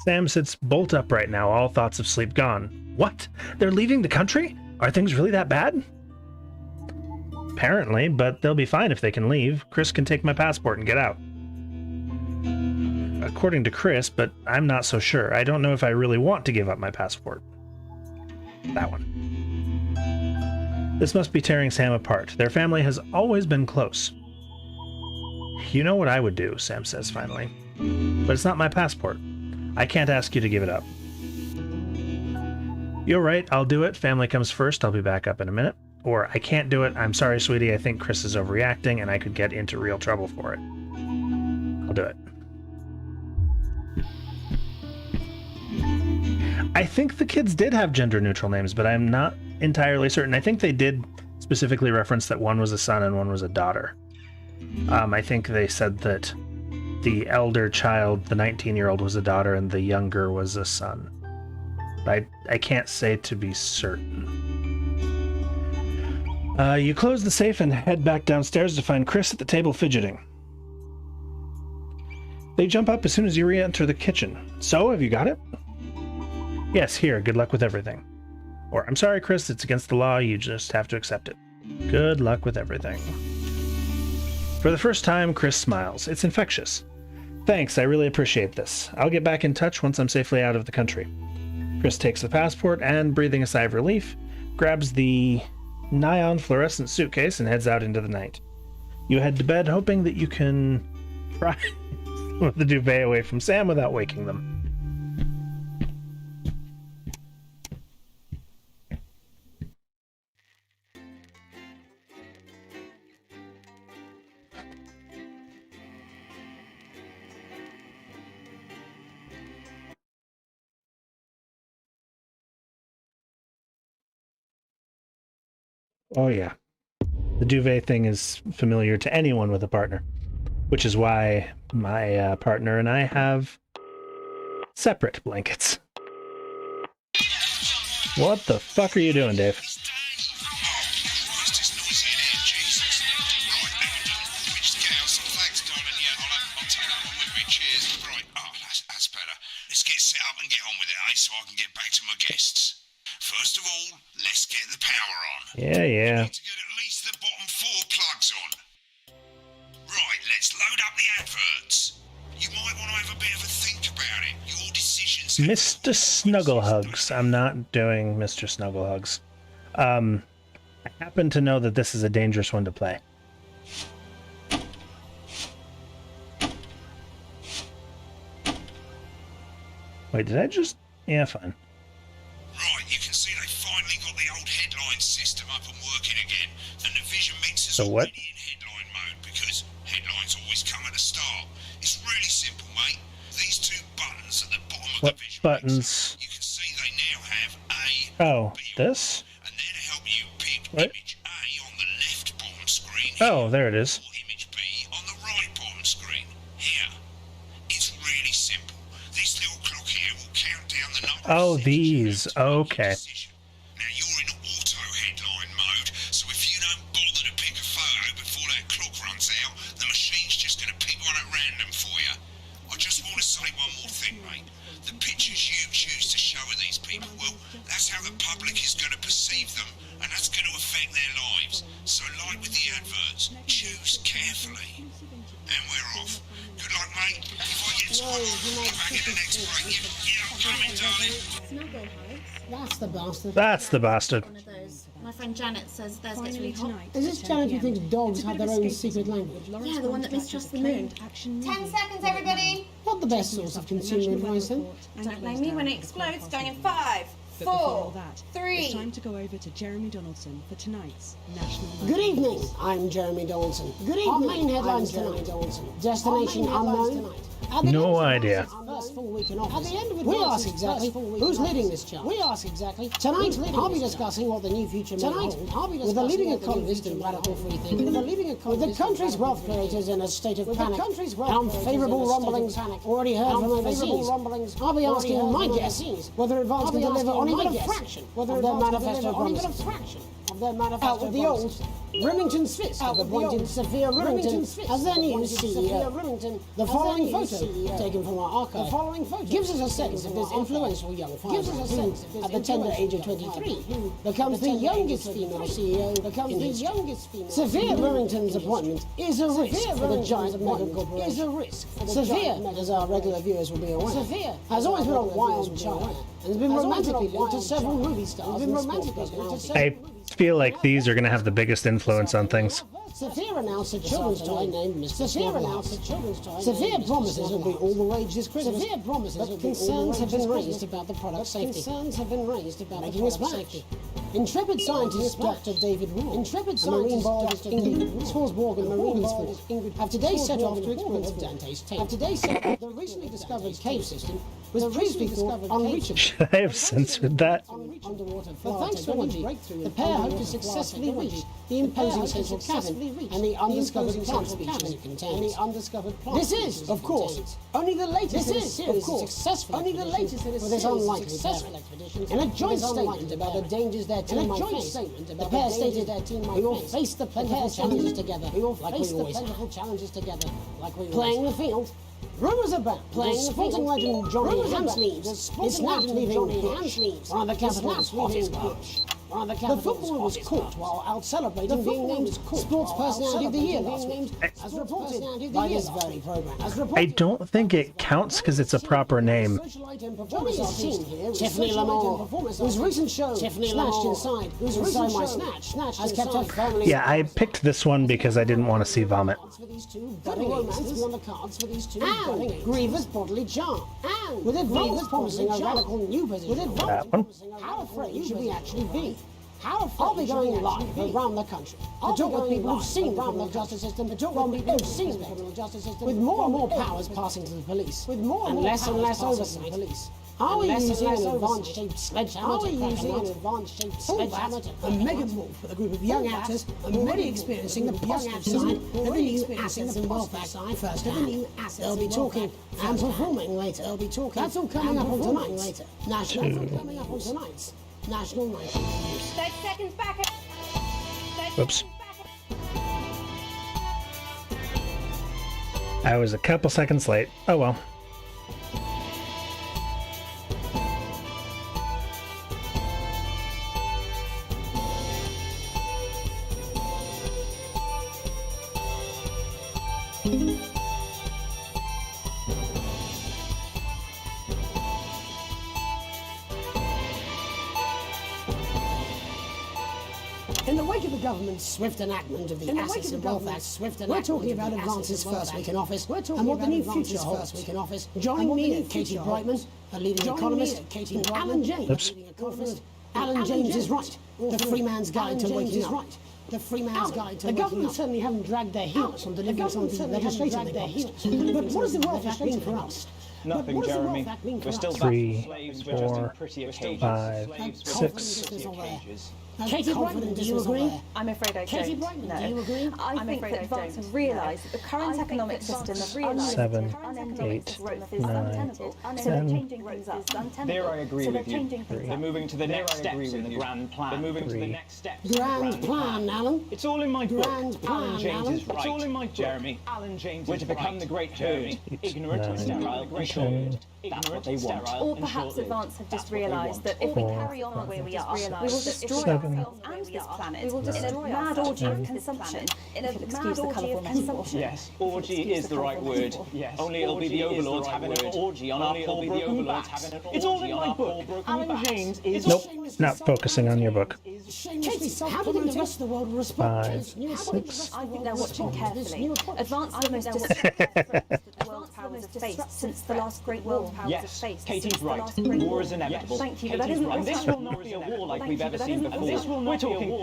Sam sits bolt upright now, all thoughts of sleep gone. What? They're leaving the country? Are things really that bad? Apparently, but they'll be fine if they can leave. Chris can take my passport and get out. According to Chris, but I'm not so sure. I don't know if I really want to give up my passport. That one. This must be tearing Sam apart. Their family has always been close. You know what I would do, Sam says finally. But it's not my passport. I can't ask you to give it up. You're right, I'll do it. Family comes first. I'll be back up in a minute. Or, I can't do it. I'm sorry, sweetie. I think Chris is overreacting and I could get into real trouble for it. I'll do it. I think the kids did have gender-neutral names, but I'm not entirely certain. I think they did specifically reference that one was a son and one was a daughter. I think they said that the elder child, the 19-year-old, was a daughter and the younger was a son. I can't say to be certain. You close the safe and head back downstairs to find Chris at the table fidgeting. They jump up as soon as you re-enter the kitchen. So, have you got it? Yes, here, good luck with everything. Or, I'm sorry, Chris, it's against the law, you just have to accept it. Good luck with everything. For the first time, Chris smiles. It's infectious. Thanks, I really appreciate this. I'll get back in touch once I'm safely out of the country. Chris takes the passport and, breathing a sigh of relief, grabs the neon fluorescent suitcase and heads out into the night. You head to bed hoping that you can pry the duvet away from Sam without waking them. Oh, yeah. The duvet thing is familiar to anyone with a partner, which is why my partner and I have separate blankets. What the fuck are you doing, Dave? Let's get set up and get on with it, eh? So I can get back to my guests. First of all, let's get the power on. Yeah. We need to get at least the bottom 4 plugs on. Right, let's load up the adverts. You might want to have a bit of a think about it. Your decisions. Mr. Snugglehugs. I'm not doing Mr. Snugglehugs. I happen to know that this is a dangerous one to play. Wait, did I just... Yeah, fine. Right, you can see they finally got the old headline system up and working again, and the vision mixer's So what? already in headline mode because headlines always come at the start. It's really simple, mate. These 2 buttons at the bottom of What the vision buttons? mixer, you can see they now have A, Oh, B, this? and then to help you pick What? image A on the left bottom screen Oh, there it is. or image B on the right bottom screen here. It's really simple. This little clock here will count down the number Oh, of these. Okay. Now you're in auto headline mode, so if you don't bother to pick a photo before that clock runs out, the machine's just going to pick one at random for you. I just want to say one more thing, mate. The pictures you choose to show of these people, well, that's how the public is going to perceive them, and that's going to affect their lives. So like with the adverts, choose carefully. And we're off. Good luck, mate. If I get time, I'll be back in the next break. Yeah, I'm coming, darling. That's the bastard. That's the bastard. One of those. My friend Janet says theirs gets Finally really hot. tonight. Is this Janet who thinks dogs have their own secret language? Yeah, the one that mistrusts the moon. 10 seconds, everybody. Not the best source of consumer advice, then. Don't blame me when it explodes. Going in 5, But before all 4, that, 3. it's time to go over to Jeremy Donaldson for tonight's National Good Night. evening, I'm Jeremy Donaldson. Good evening, our main headlines tonight. Destination unknown. No idea. First full week in office. We ask exactly who's leading this charge. We ask exactly. Tonight, I'll be discussing what the new future may hold with a leading economist and radical free thinker. With the country's wealth creators in a state of panic. And unfavourable rumblings already heard from overseas. I'll be asking my guests whether advance can deliver on even a fraction of their manifesto promises. Out with the old Remington Fist have appointed Sophia Remington as their new CEO. The following photo, taken from our archive, gives us a sense of this influential young father who, at the tender age of 23, becomes the youngest female CEO in history. Sophia Remington's appointment is a risk for the giant mega corporation. Sophia, as our regular viewers will be aware, has always been a wild child and has been romantically linked to several movie stars and sports personalities. I feel like these are going to have the biggest influence on things. Sophia announced a children's toy named Mr. Snugglehugs. Sophia promises will be all the rage this Christmas. But concerns have been raised about the product's safety. Making us back. Intrepid scientist Dr. David Wood, marine biologist Ingrid Swarsborg and marine sport have today set off to explore Dante's tape. The recently discovered cave system was previously thought unreachable. Should I have censored that? But thanks to technology, the pair hope to successfully reach the imposing central cabin and the undiscovered plant species it contains. This is, of course, only the latest in a series of successful expeditions for this unlikely pairing. In a joint statement about the dangers their team might face, the pair stated, "We will face the plentiful challenges together, playing the field." Rumours about playing the sporting legend Johnny Hamsleeves is now leaving one of the capital's hottest clubs. The footballer was caught while out celebrating being named Sports Personality of the Year last week, as reported by this very program. I don't think it counts because it's a proper name. Tiffany Lamar, whose recent show Snatched Inside My Snatch has kept her family. Yeah, I picked this one because I didn't want to see vomit. And Grievous bodily charm. And with Grievous promising a radical new position. That one. How afraid should we actually be? I'll be going live around the country to talk with people who've seen the criminal justice system, with more and more powers passing to the police, and less oversight Are we using an advanced-shaped sledgehammer to crack a nut? A megamorph with a group of young actors already experiencing the positive side of the new assets and welfare side firsthand. They'll be talking and performing later. That's all coming up on tonight's National Night. 30 seconds back. Whoops. I was a couple seconds late. Oh well. In the wake of the government's swift enactment of the Assets and Welfare Act, we're talking about advances first week in office and what the new future holds. Joining me are Katie Brightman, a leading economist, and Alan James, a leading economist. Alan James is right. The free man's guide to waking up. The government certainly haven't dragged their heels on delivering some of the legislation they promised. But what does the welfare act mean for us? Nothing, Jeremy. We're still 3, slaves 4, 5, 6. Katie Brightman, do you agree? I'm afraid I Katie don't. Brightman, No. do you agree? I think that advance have realised that the current economic system of 7, 8, 9, 10. There I agree with you. They're moving to the next steps in the grand plan. They're moving to the next steps. Grand plan, Alan. It's all in my book. Grand plan, Alan James Alan. is right. It's all in my book. Jeremy. Alan James We're to become the great herd. Ignorant and sterile and short. That's what they want. Or perhaps advance have just realised that if we carry on where we are, we will destroy 7, ourselves and this planet. We will destroy in a mad orgy of consumption. In a mad orgy of consumption. Yes, orgy is the right word. Yes. Only it'll be the overlords having an orgy on our poor broken backs. It's all in my book. Alan James is... Nope, not focusing on your book. Katie, how do you think the rest of the world will respond? 5, 6. I think they're watching carefully. Advance are the most destructive threats that the world powers have faced since the last great world powers have Yes, faced. Katie's right. War is inevitable. Thank you, but that Katie's isn't right. what's This will happening. not be a war like Thank we've you, ever but that seen isn't before. what's happening. We're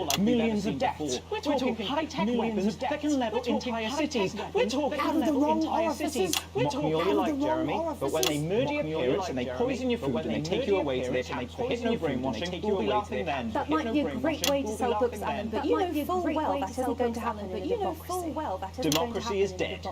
talking millions of deaths. We're talking high-tech weapons that can level entire cities. We're talking level entire cities. Mock me all you like, Jeremy, but when they murder your parents and they poison your food and they take you away to their camp for hypno-brainwashing, you'll be laughing then. That might be a great way to sell books, Alan, but you know full well that isn't going to happen in a democracy. Democracy is dead.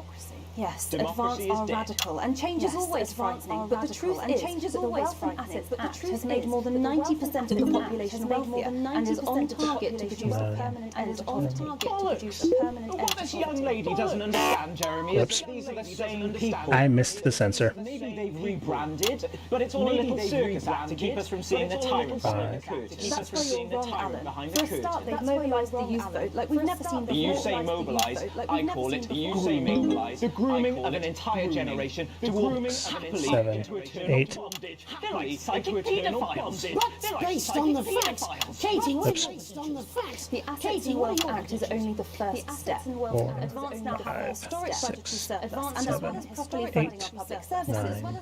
Yes, Democracy advance is are dead. radical, and change is always frightening. But the truth is that the Wealth and Assets Act has made more than 90% of the population wealthier and is on target to produce a permanent end to poverty. What this young lady doesn't understand, Jeremy, is Whoops. that these are the same people. I missed the sensor. Maybe they've rebranded, but it's all a little circus act to keep us from seeing the tyrant behind the curtain. That's where you're wrong, Alan. For a start, they've mobilised the youth vote like we've never seen before. You say mobilise, I call it, you say mobilise. The grooming of an entire generation to walk happily 7, into eternal 8. bondage. They're like psychic pedophiles. But based on the facts, Katie, what's based on the facts? The Assets and Wealth Act is only the first step. 4, Advance now have a historic 5, budgetary 6, surplus, and as 7, well as properly funding our public services, 9,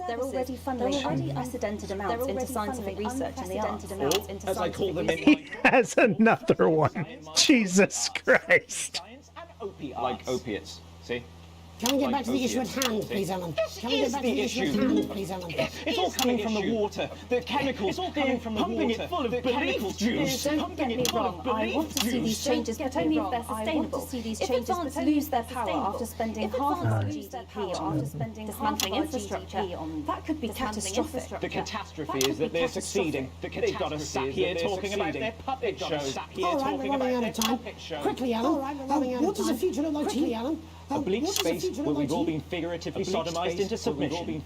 they're already 10. funding unprecedented amounts into scientific research in the arts. As I call them, He has another one. Jesus Christ. like opiates. See? Can we get Like back to the issue at opiates. hand, please, Alan? Can we Is get back to the the issue at issue. hand, please, Alan? It's all coming from the water, the chemicals. It's all coming from the pumping water, it full of belief juice. Don't get me wrong, I want to see these changes, but only if they're sustainable. If advance lose their power after spending half of our GDP on dismantling infrastructure, that could be catastrophic. The catastrophe is that they're succeeding. They've got us sat here talking about their puppet show. All right, we're running out of time. Quickly, Alan. What does the future look like to you, Alan? A bleak space where we've all been figuratively sodomised into submission.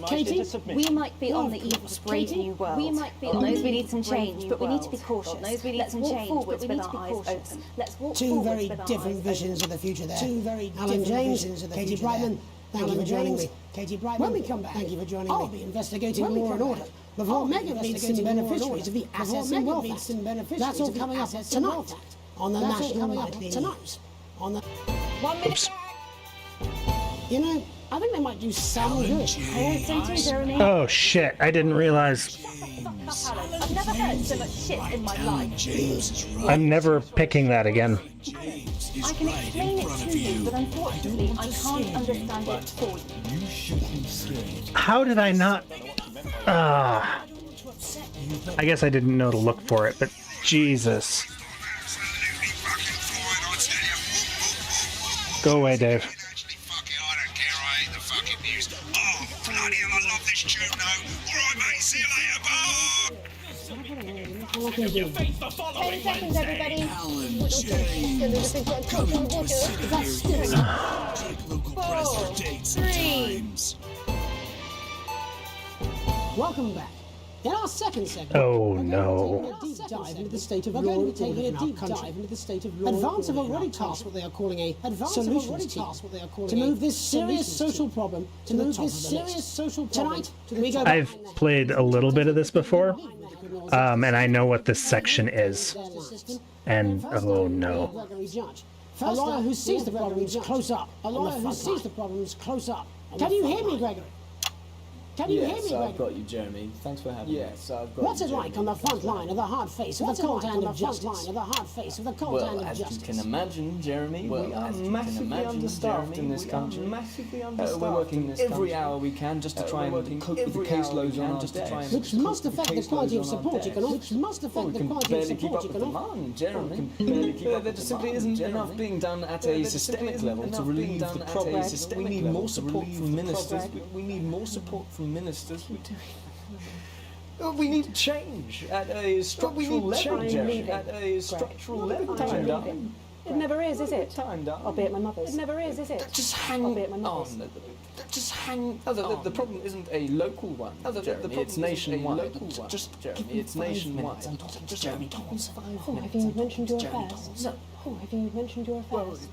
Katie, we might be on the eve of a brave new world. God knows we need some change, but we need to be cautious. Let's walk forwards with our eyes open. Let's walk two very forwards with our different eyes visions of the future there. Two very Alan different James, visions of the Katie future Brightman, there. thank you for joining me. Katie Brightman, When we come back, thank you for joining I'll me. be investigating law and order before Megan meets some beneficiaries of the Assets and Wealth Act. That's all coming up tonight on the National Night tonight. On the 1 minute back. You know, I think they might do some good. I don't do, Jeremy. Oh shit, I didn't realize. I've never heard so much shit in my life. I'm never picking that again. I can explain it to you, but unfortunately, I can't understand it for you. How did I not? I guess I didn't know to look for it, but Jesus. Go away, Dave. Ten seconds, everybody. 4, 3. Welcome back. In our second segment, Oh no. we're going to take a deep dive into the state of law and order in our country. Advance have already tasked what they are calling a solutions team to move this serious social problem to the top of the list. Tonight, we go I've played a little bit of this before, and I know what this section is. And oh no. Gregory Judge, a lawyer who sees the problems close up. Can you hear me, Gregory? Can you hear me, Gregory? I've got you, Jeremy. Thanks for having me. Yes, I've got What's you, it like on the front line of the hard face of the cold hand of justice? Well, as you can imagine, Jeremy, we are massively understaffed in this country. We're working every hour we can just to try and cope with the caseloads on our desk. Which must affect the quality of support you can offer. We can barely keep up with demand, Jeremy. There just simply isn't enough being done at a systemic level to relieve the problem. We need more support from ministers. We need more support from ministers. We need change at a structural level, Jeremy. At a structural level. Time done. It never is it? Time done. I'll be at my mother's. It never is it? Just hang I'll be at my mother's. on. Just hang on. The problem isn't a local one, Jeremy. It's nationwide. Jeremy, it's nationwide. Jeremy, Oh, have you mentioned your affairs? No. Oh, have you mentioned your affairs?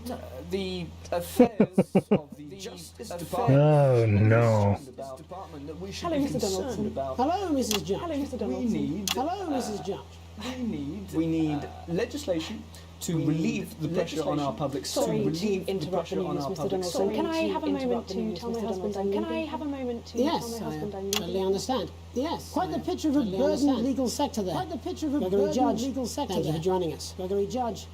The affairs of the Justice Department. Oh no. Hello, Mr. Donaldson. Hello, Mrs. Judge. Hello, Mr. Donaldson. Hello, Mrs. Judge. We need legislation to relieve the pressure on our public. Sorry to interrupt the news, Mr. Donaldson. Can I have a moment to tell my husband I'm leaving? Can I have a moment to tell my husband I'm leaving? Totally understand. Yes. Quite the picture of a burdened legal sector there. Gregory Judge. Thank you for joining us. Gregory Judge.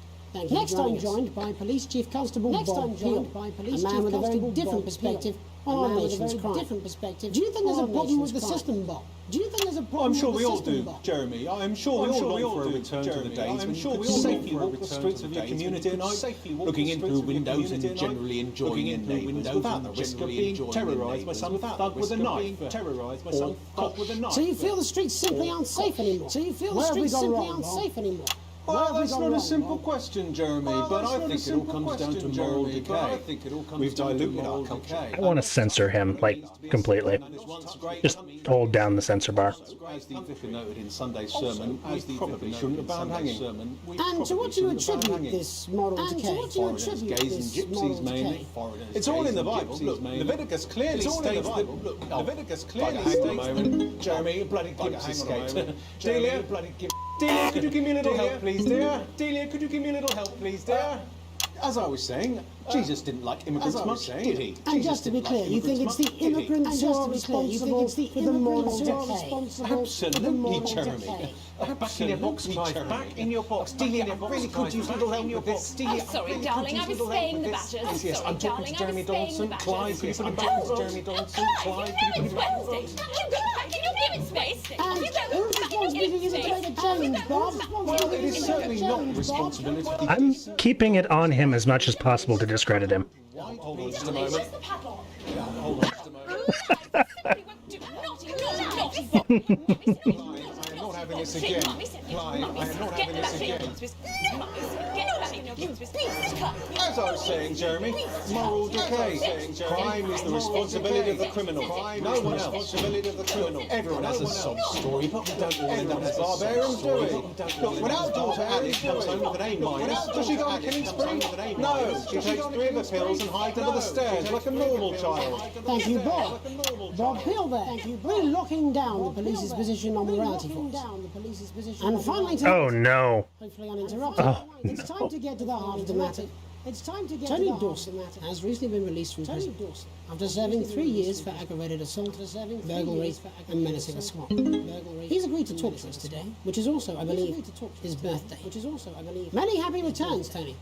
Next I'm joined by Police Chief Constable Bob Peel, a man with a very different perspective on our nation's crime. Do you think there's a problem with the system, Bob? Do you think there's a problem I'm sure with we the all system, do, Bob? Jeremy. I'm sure we all long for a return to the days when you could safely walk the streets of your community at night, looking in through windows and generally enjoying your neighbours without the risk of being terrorised by some thug with a knife. So you feel the streets simply aren't safe anymore? Well, that's not a simple question, Jeremy, but I think it all comes down to moral decay. We've diluted our culture. I want to censor him, like, completely. Just hold down the censor bar. As the vicar noted in Sunday's sermon, we probably shouldn't have banned hanging. And to what do you attribute this moral decay? Gays and gypsies mainly. It's all in the Bible. Look, Leviticus clearly states that. Leviticus clearly states. Jeremy, you bloody gimps escaped. Delia, Delia, could you give me a little help, please, dear? Delia, could you give me a little help, please, dear? As I was saying, Jesus didn't like immigrants much, did he? And just to be clear, you think it's the immigrants who are responsible for the moral decay? Absolutely, Jeremy. Back in your box, Clive. Back in your box. Delia, I really could use a little help with this. I'm sorry, darling, I was spaying the badgers. Yes, I'm talking to Jeremy Donaldson. Clive, could you put it back to Jeremy Donaldson? Clive, could you put it back? I'm going back in your living space. And whose responsibility is it to make a change, Bob? Well, it is certainly not the responsibility of the I'm keeping it on him as much as possible to discredit him. Hold on just a moment. Hold on just a moment. I am not having this again. Clive, I am not having this again. As I was saying, Jeremy, moral decay. Crime is the responsibility of the criminal. No one else. Responsibility of the criminal. Everyone has a sob story, but we don't all end up as barbarians, do we? Look, when our daughter Alice comes home with an A minus, does she go on a killing spree? No, she takes 3 of the pills and hides under the stairs like a normal child. Thank you, Bob. Bob Peel there. We're locking down the police's position on morality force. And finally, Oh no. hopefully uninterrupted, Oh, it's time to get to the heart of the matter. It's time to get Tony Dawson has recently been released from prison after serving 3 years for aggravated assault, burglary, and menacing a squad. He's agreed to talk to us today, which is also, I believe, his birthday. Many happy returns, Tony.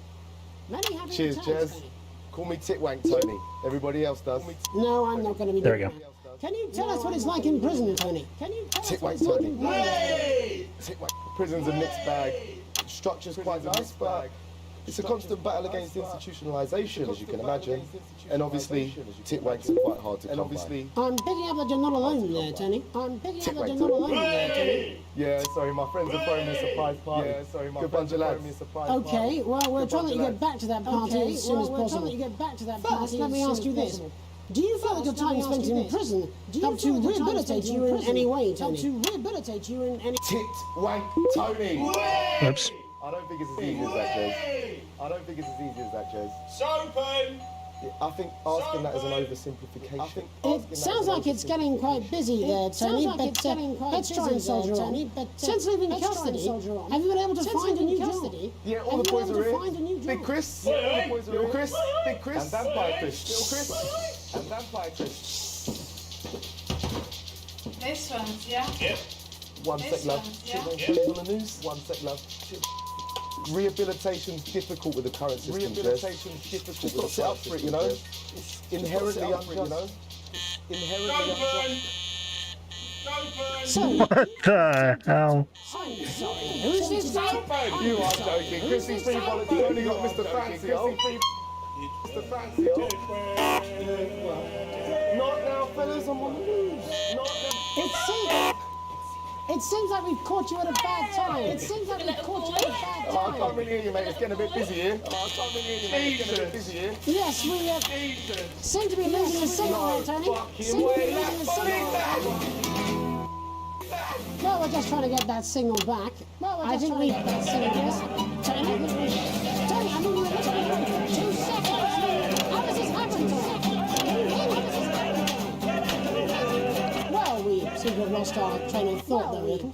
Many happy Cheers, returns, Jez. Tony. Call me Titwank, Tony. Everybody else does. No, I'm not going to be There we doing go. that. Can you tell us what it's like in prison, Tony? Can you tell us what Titwank, it's like Tony. in prison? Titwank. Prison's a mixed bag. Structure's quite nice, but it's a constant battle against institutionalisation, as you can imagine. And obviously, Titwanks are quite hard to come by. I'm picking up that you're not alone there, Tony. I'm picking up that you're not alone there, Tony. Yeah, sorry, my friends are throwing me a surprise party. Yeah, sorry, my friends are throwing me a surprise party. Okay, well, we're trying to get back to that party as soon as possible. First, let me ask you this. Do you feel that your time spent in prison helped to rehabilitate you in any way, Tony? Titwank Tony! Oops. I don't think it's as easy as that, Jez. I don't think it's as easy as that, Jez. Soapy! I think asking that is an oversimplification. It sounds like it's getting quite busy there, Tony, but let's try and soldier on. Since leaving custody, have you been able to find a new job? Yeah, all the boys are here. Big Chris, Little Chris, Big Chris, and Vampire Chris. Little Chris, and Vampire Chris. This one's, yeah? Yep. One This sec, love. one, yeah. Shit on the news. One sec, love. Rehabilitation's difficult with the current system, Rehabilitation's difficult. Just got to sit up for it, you know? It's inherently unjust, you know? Inherently unjust. So, What the hell? I'm sorry, who's this guy? You are joking. Chrissy Free Volunteer only got Mr. Fancy, Mr. Fancy, Not now, fellas, I'm on the news. Not now. It seems like we've caught you at a bad time. It seems like we've caught you at a bad Oh, I time. can't really hear you, mate. It's getting a bit busy here. Oh, I can't really hear you, mate. It's getting a bit busy here. Yes, we seem to be losing the signal here, Tony. Seem to be losing the signal. Well, we're just trying to get that signal back. I think we get that signal back. Tony, I mean, you were literally going for 2 seconds. How does this happen, Tony? Well, we seem to have lost our train of thought there a little.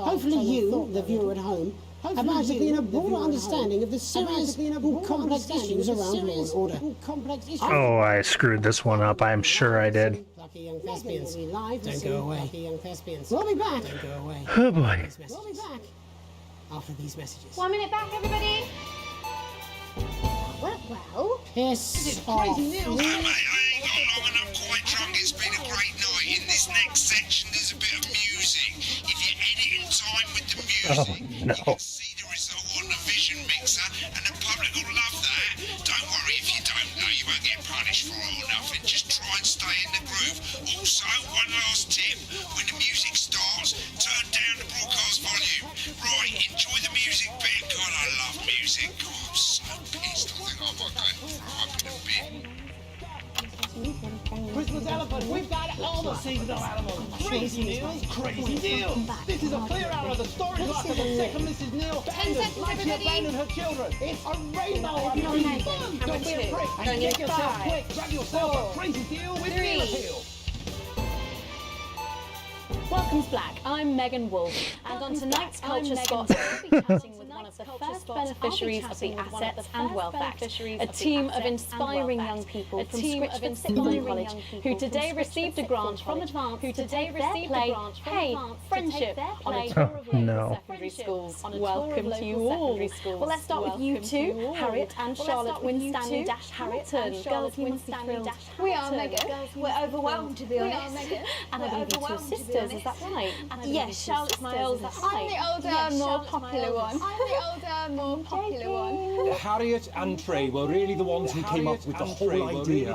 Hopefully you, the viewer at home, have managed to gain a broader understanding of the serious and complex issues around law and order. Oh, I screwed this one up. I'm sure I did. Lucky young thespians. Don't go away. We'll be back. Don't go away. Oh boy. We'll be back after these messages. 1 minute back, everybody. Well. Piss off. I ain't got long and I'm quite drunk. It's been a great night. In this next section, there's a bit of music. If you edit in time with the music, Oh, no. you can see the result on the Vision Mixer, and the public will love that. Don't worry if you don't know, you won't get punished for it or nothing. Just try and stay in the groove. Also, one last tip: when the music starts, turn down the broadcast volume. Right, enjoy the music bit. God, I love music. God, I'm so pissed. I think I might go and throw up in a bit. Christmas elephant, we've got all the seasonal animals. Crazy deal, crazy deal. This is a clear out of the story block of the second Mrs. Neal. 10 seconds, like she everybody. abandoned her children. It's a rainbow. If you're Megan, Fun. how Don't much be a is it? prick Going and in get yourself 5, quick. Grab yourself 4, a crazy deal with 3. Neal Appeal. Welcome's Black. I'm Megan Wolf, and on tonight's Culture Spot, we'll be chatting with one of the first beneficiaries of the Assets and Wealth Act, a team of inspiring young people from Switchford Sixth Form College, who today received a grant from Advance to take their play, Hey, Friendship, on a tour of local secondary schools. Welcome to you all. Well, let's start with you two, Harriet and Charlotte Winstanley-Hamilton. Girls, you must be thrilled. We are, Megan. We're overwhelmed, to be honest. And I believe you're two sisters, is that right? Yes, Charlotte's my oldest. I'm the older, more popular one. Harriet and Trey were really the ones who came up with the whole idea.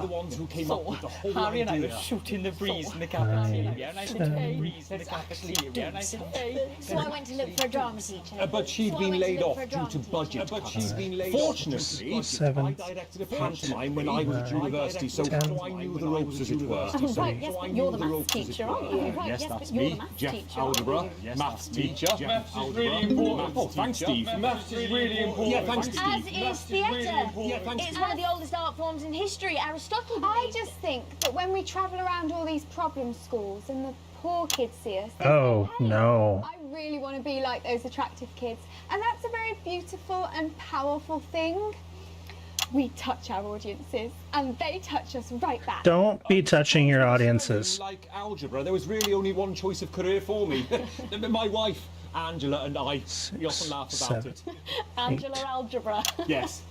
Harry and I were shooting the breeze in the cafeteria, and I said, hey, breeze in the cafeteria, and I said, hey. So I went to look for a drama teacher. But she'd been laid off due to budget cuts. Fortunately, I directed a pantomime when I was at university, so I knew the ropes, as it were. Oh, right, yes, but you're the maths teacher, aren't you? Right, Yes, that's you're me, the maths Jeff teacher. Algebra, maths teacher. Maths is really important. Oh, thanks, Steve. Maths is really important. Yeah, thanks, Steve. As is theatre. Yeah, thanks, It's one of the oldest art forms in history. Aristotle believed. I just think that when we travel around all these problem schools and the poor kids see us, they Oh, say, hey, no. I really want to be like those attractive kids. And that's a very beautiful and powerful thing. We touch our audiences, and they touch us right back. Don't be touching your audiences. Like algebra, there was really only one choice of career for me. My wife, Angela, and I. We often laugh about it. Angela Algebra. Yes.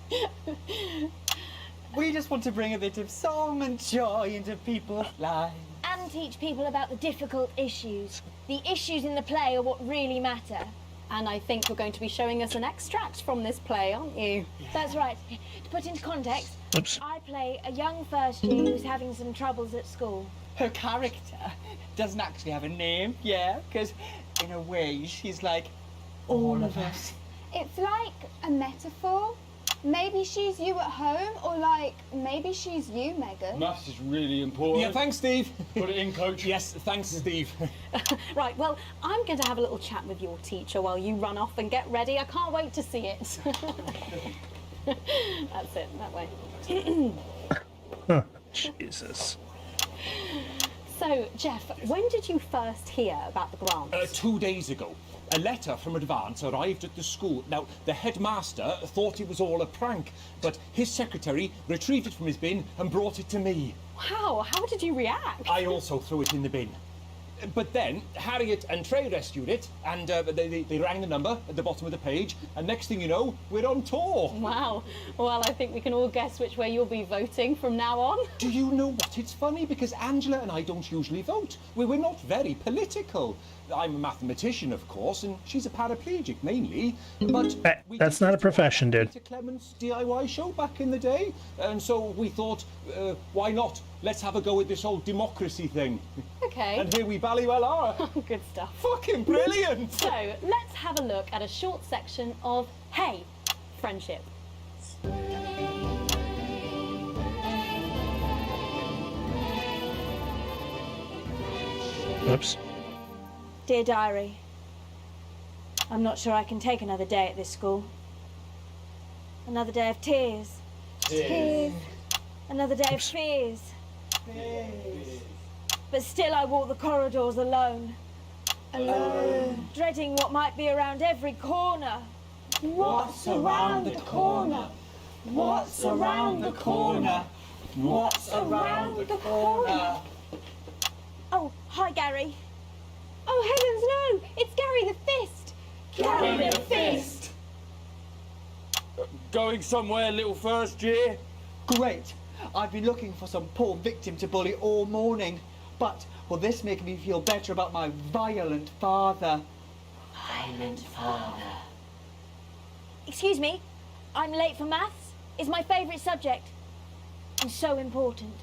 We just want to bring a bit of song and joy into people's lives. And teach people about the difficult issues. The issues in the play are what really matter. And I think you're going to be showing us an extract from this play, aren't you? That's right. To put into context, Oops. I play a young first year who's having some troubles at school. Her character doesn't actually have a name, yeah, because in a way she's like all of us. It's like a metaphor. Maybe she's you at home, or like maybe she's you, Megan. Maths is really important. Yeah, thanks, Steve. Put it in, Coach. Yes, thanks, Steve. Right, well, I'm going to have a little chat with your teacher while you run off and get ready. I can't wait to see it. That's it, that way. Jesus. So, Jeff, when did you first hear about the grant? 2 days ago. A letter from Advance arrived at the school. Now, the headmaster thought it was all a prank, but his secretary retrieved it from his bin and brought it to me. Wow, how did you react? I also threw it in the bin. But then Harriet and Trey rescued it, and they rang the number at the bottom of the page, and next thing you know, we're on tour. Wow. Well, I think we can all guess which way you'll be voting from now on. Do you know what? It's funny because Angela and I don't usually vote. We're not very political. I'm a mathematician, of course, and she's a paraplegic mainly. But that's not a profession, dude. Peter Clement's DIY show back in the day, and so we thought, why not? Let's have a go at this whole democracy thing. Okay. And here we ballywell are. Good stuff. Fucking brilliant! So, let's have a look at a short section of Hey, Friendship. Oops. Dear Diary, I'm not sure I can take another day at this school. Another day of tears. Tears. Another day of fears. But still I walk the corridors alone. Alone. Dreading what might be around every corner. What's around the corner? What's around the corner? What's around the corner? Oh, hi Gary. Oh heavens no! It's Gary the Fist! Gary the Fist! Going somewhere, little first year? Great. I've been looking for some poor victim to bully all morning. But will this make me feel better about my violent father? Violent father. Excuse me, I'm late for maths. It's my favourite subject. And so important.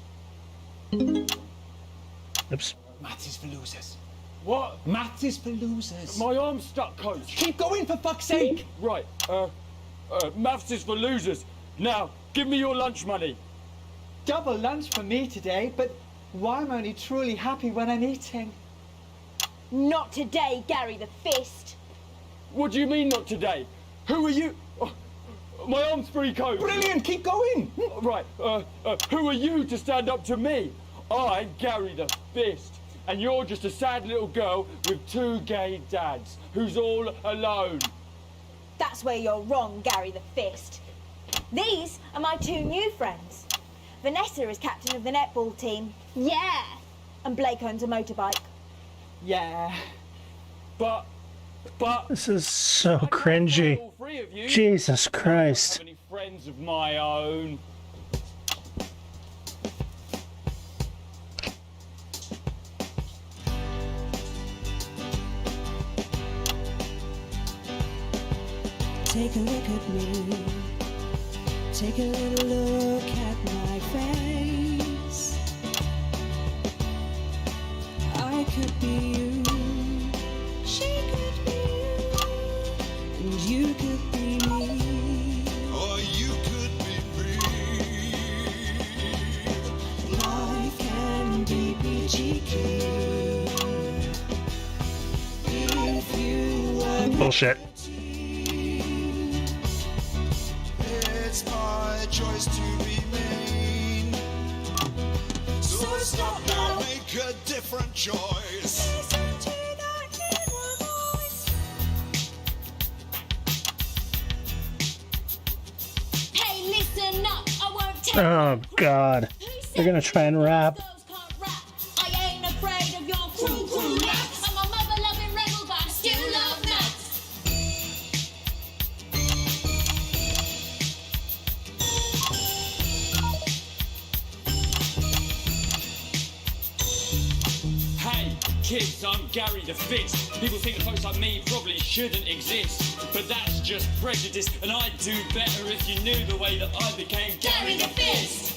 Oops. Maths is for losers. What? Maths is for losers. My arm's stuck, Coach. Keep going, for fuck's sake! Right, maths is for losers. Now, give me your lunch money. Double lunch for me today, but why am I only truly happy when I'm eating? Not today, Gary the Fist. What do you mean not today? Who are you? Oh, my arm's free, Coach. Brilliant, keep going. Right, who are you to stand up to me? I'm Gary the Fist. And you're just a sad little girl with 2 gay dads who's all alone. That's where you're wrong, Gary the Fist. These are my 2 new friends. Vanessa is captain of the netball team. Yeah. And Blake owns a motorbike. Yeah. But... This is so cringy. all 3 of you. Jesus Christ. I don't have any friends of my own. Take a look at me. Take a little look at my face. I could be you. She could be you. And you could be me. Or you could be me. Life can be peachy keen. If you were Bullshit. It's my choice to be mean. So stop now, make a different choice. Listen to that inner voice. Hey, listen up! Oh God, they're gonna try and rap. I ain't afraid of your crew nuts. I'm a mother-loving rebel, but I still love nuts. Hey, kids, I'm Gary the Fist. People think folks like me probably shouldn't exist, but that's just prejudice, and I'd do better if you knew the way that I became Gary the Fist.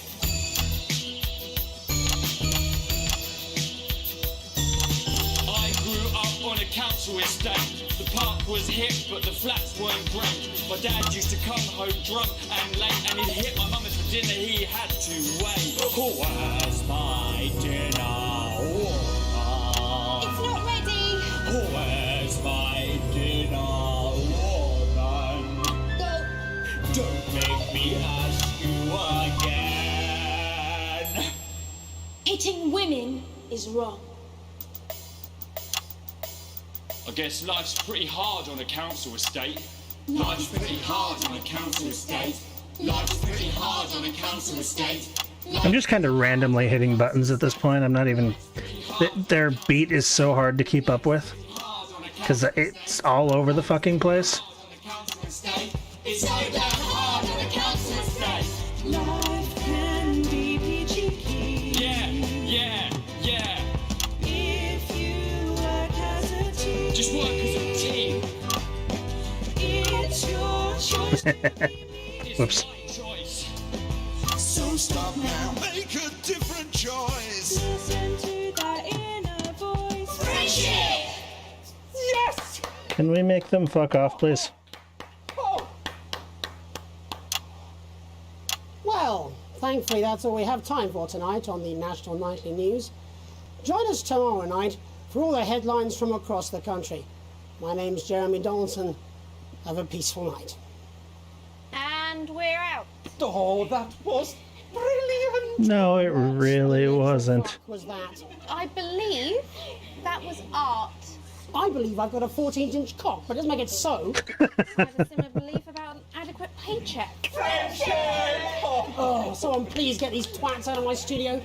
I grew up on a council estate. The park was hip, but the flats weren't great. My dad used to come home drunk and late, and he'd hit my mum for dinner, he had to wait. Where's my dinner? It's not ready. Where's my dinner, woman? Don't make me ask you again. Hitting women is wrong. I guess life's pretty hard on a council estate. Life's pretty hard on a council estate. Life's pretty hard on a council estate. I'm just kind of randomly hitting buttons at this point. I'm not even... Their beat is so hard to keep up with. Because it's all over the fucking place. It's so damn hard on a council estate. Life can be peachy keen. Yeah. If you work as a team. Just work as a team. It's your choice. Whoops. So stop now, make a different choice. Listen to that inner voice. Friendship! Yes! Can we make them fuck off, please? Well, thankfully that's all we have time for tonight on the National Nightly News. Join us tomorrow night for all the headlines from across the country. My name's Jeremy Donaldson. Have a peaceful night. And we're out. Oh, that was brilliant! No, it really wasn't. What was that? I believe that was art. I believe I've got a 14-inch cock, but it doesn't make it so. I have a similar belief about an adequate paycheck. Oh, someone please get these twats out of my studio.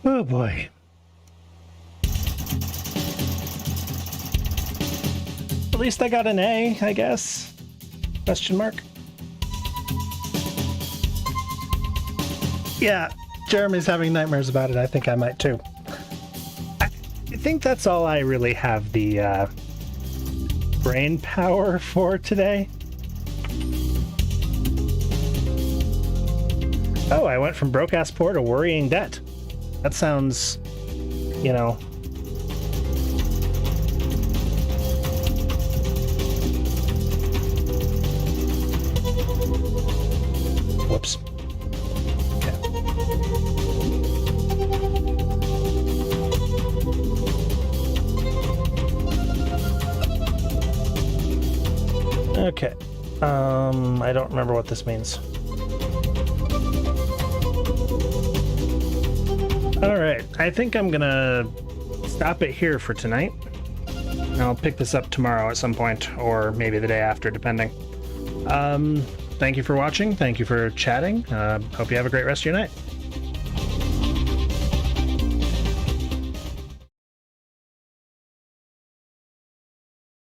Oh boy. At least I got an A, I guess. Question mark. Yeah, Jeremy's having nightmares about it. I think I might too. I think that's all I really have the brain power for today. Oh, I went from broke-ass poor to worrying debt. That sounds, you know... Whoops. Okay. I don't remember what this means. Alright, I think I'm gonna stop it here for tonight. I'll pick this up tomorrow at some point, or maybe the day after, depending. Thank you for watching, thank you for chatting. Hope you have a great rest of your night.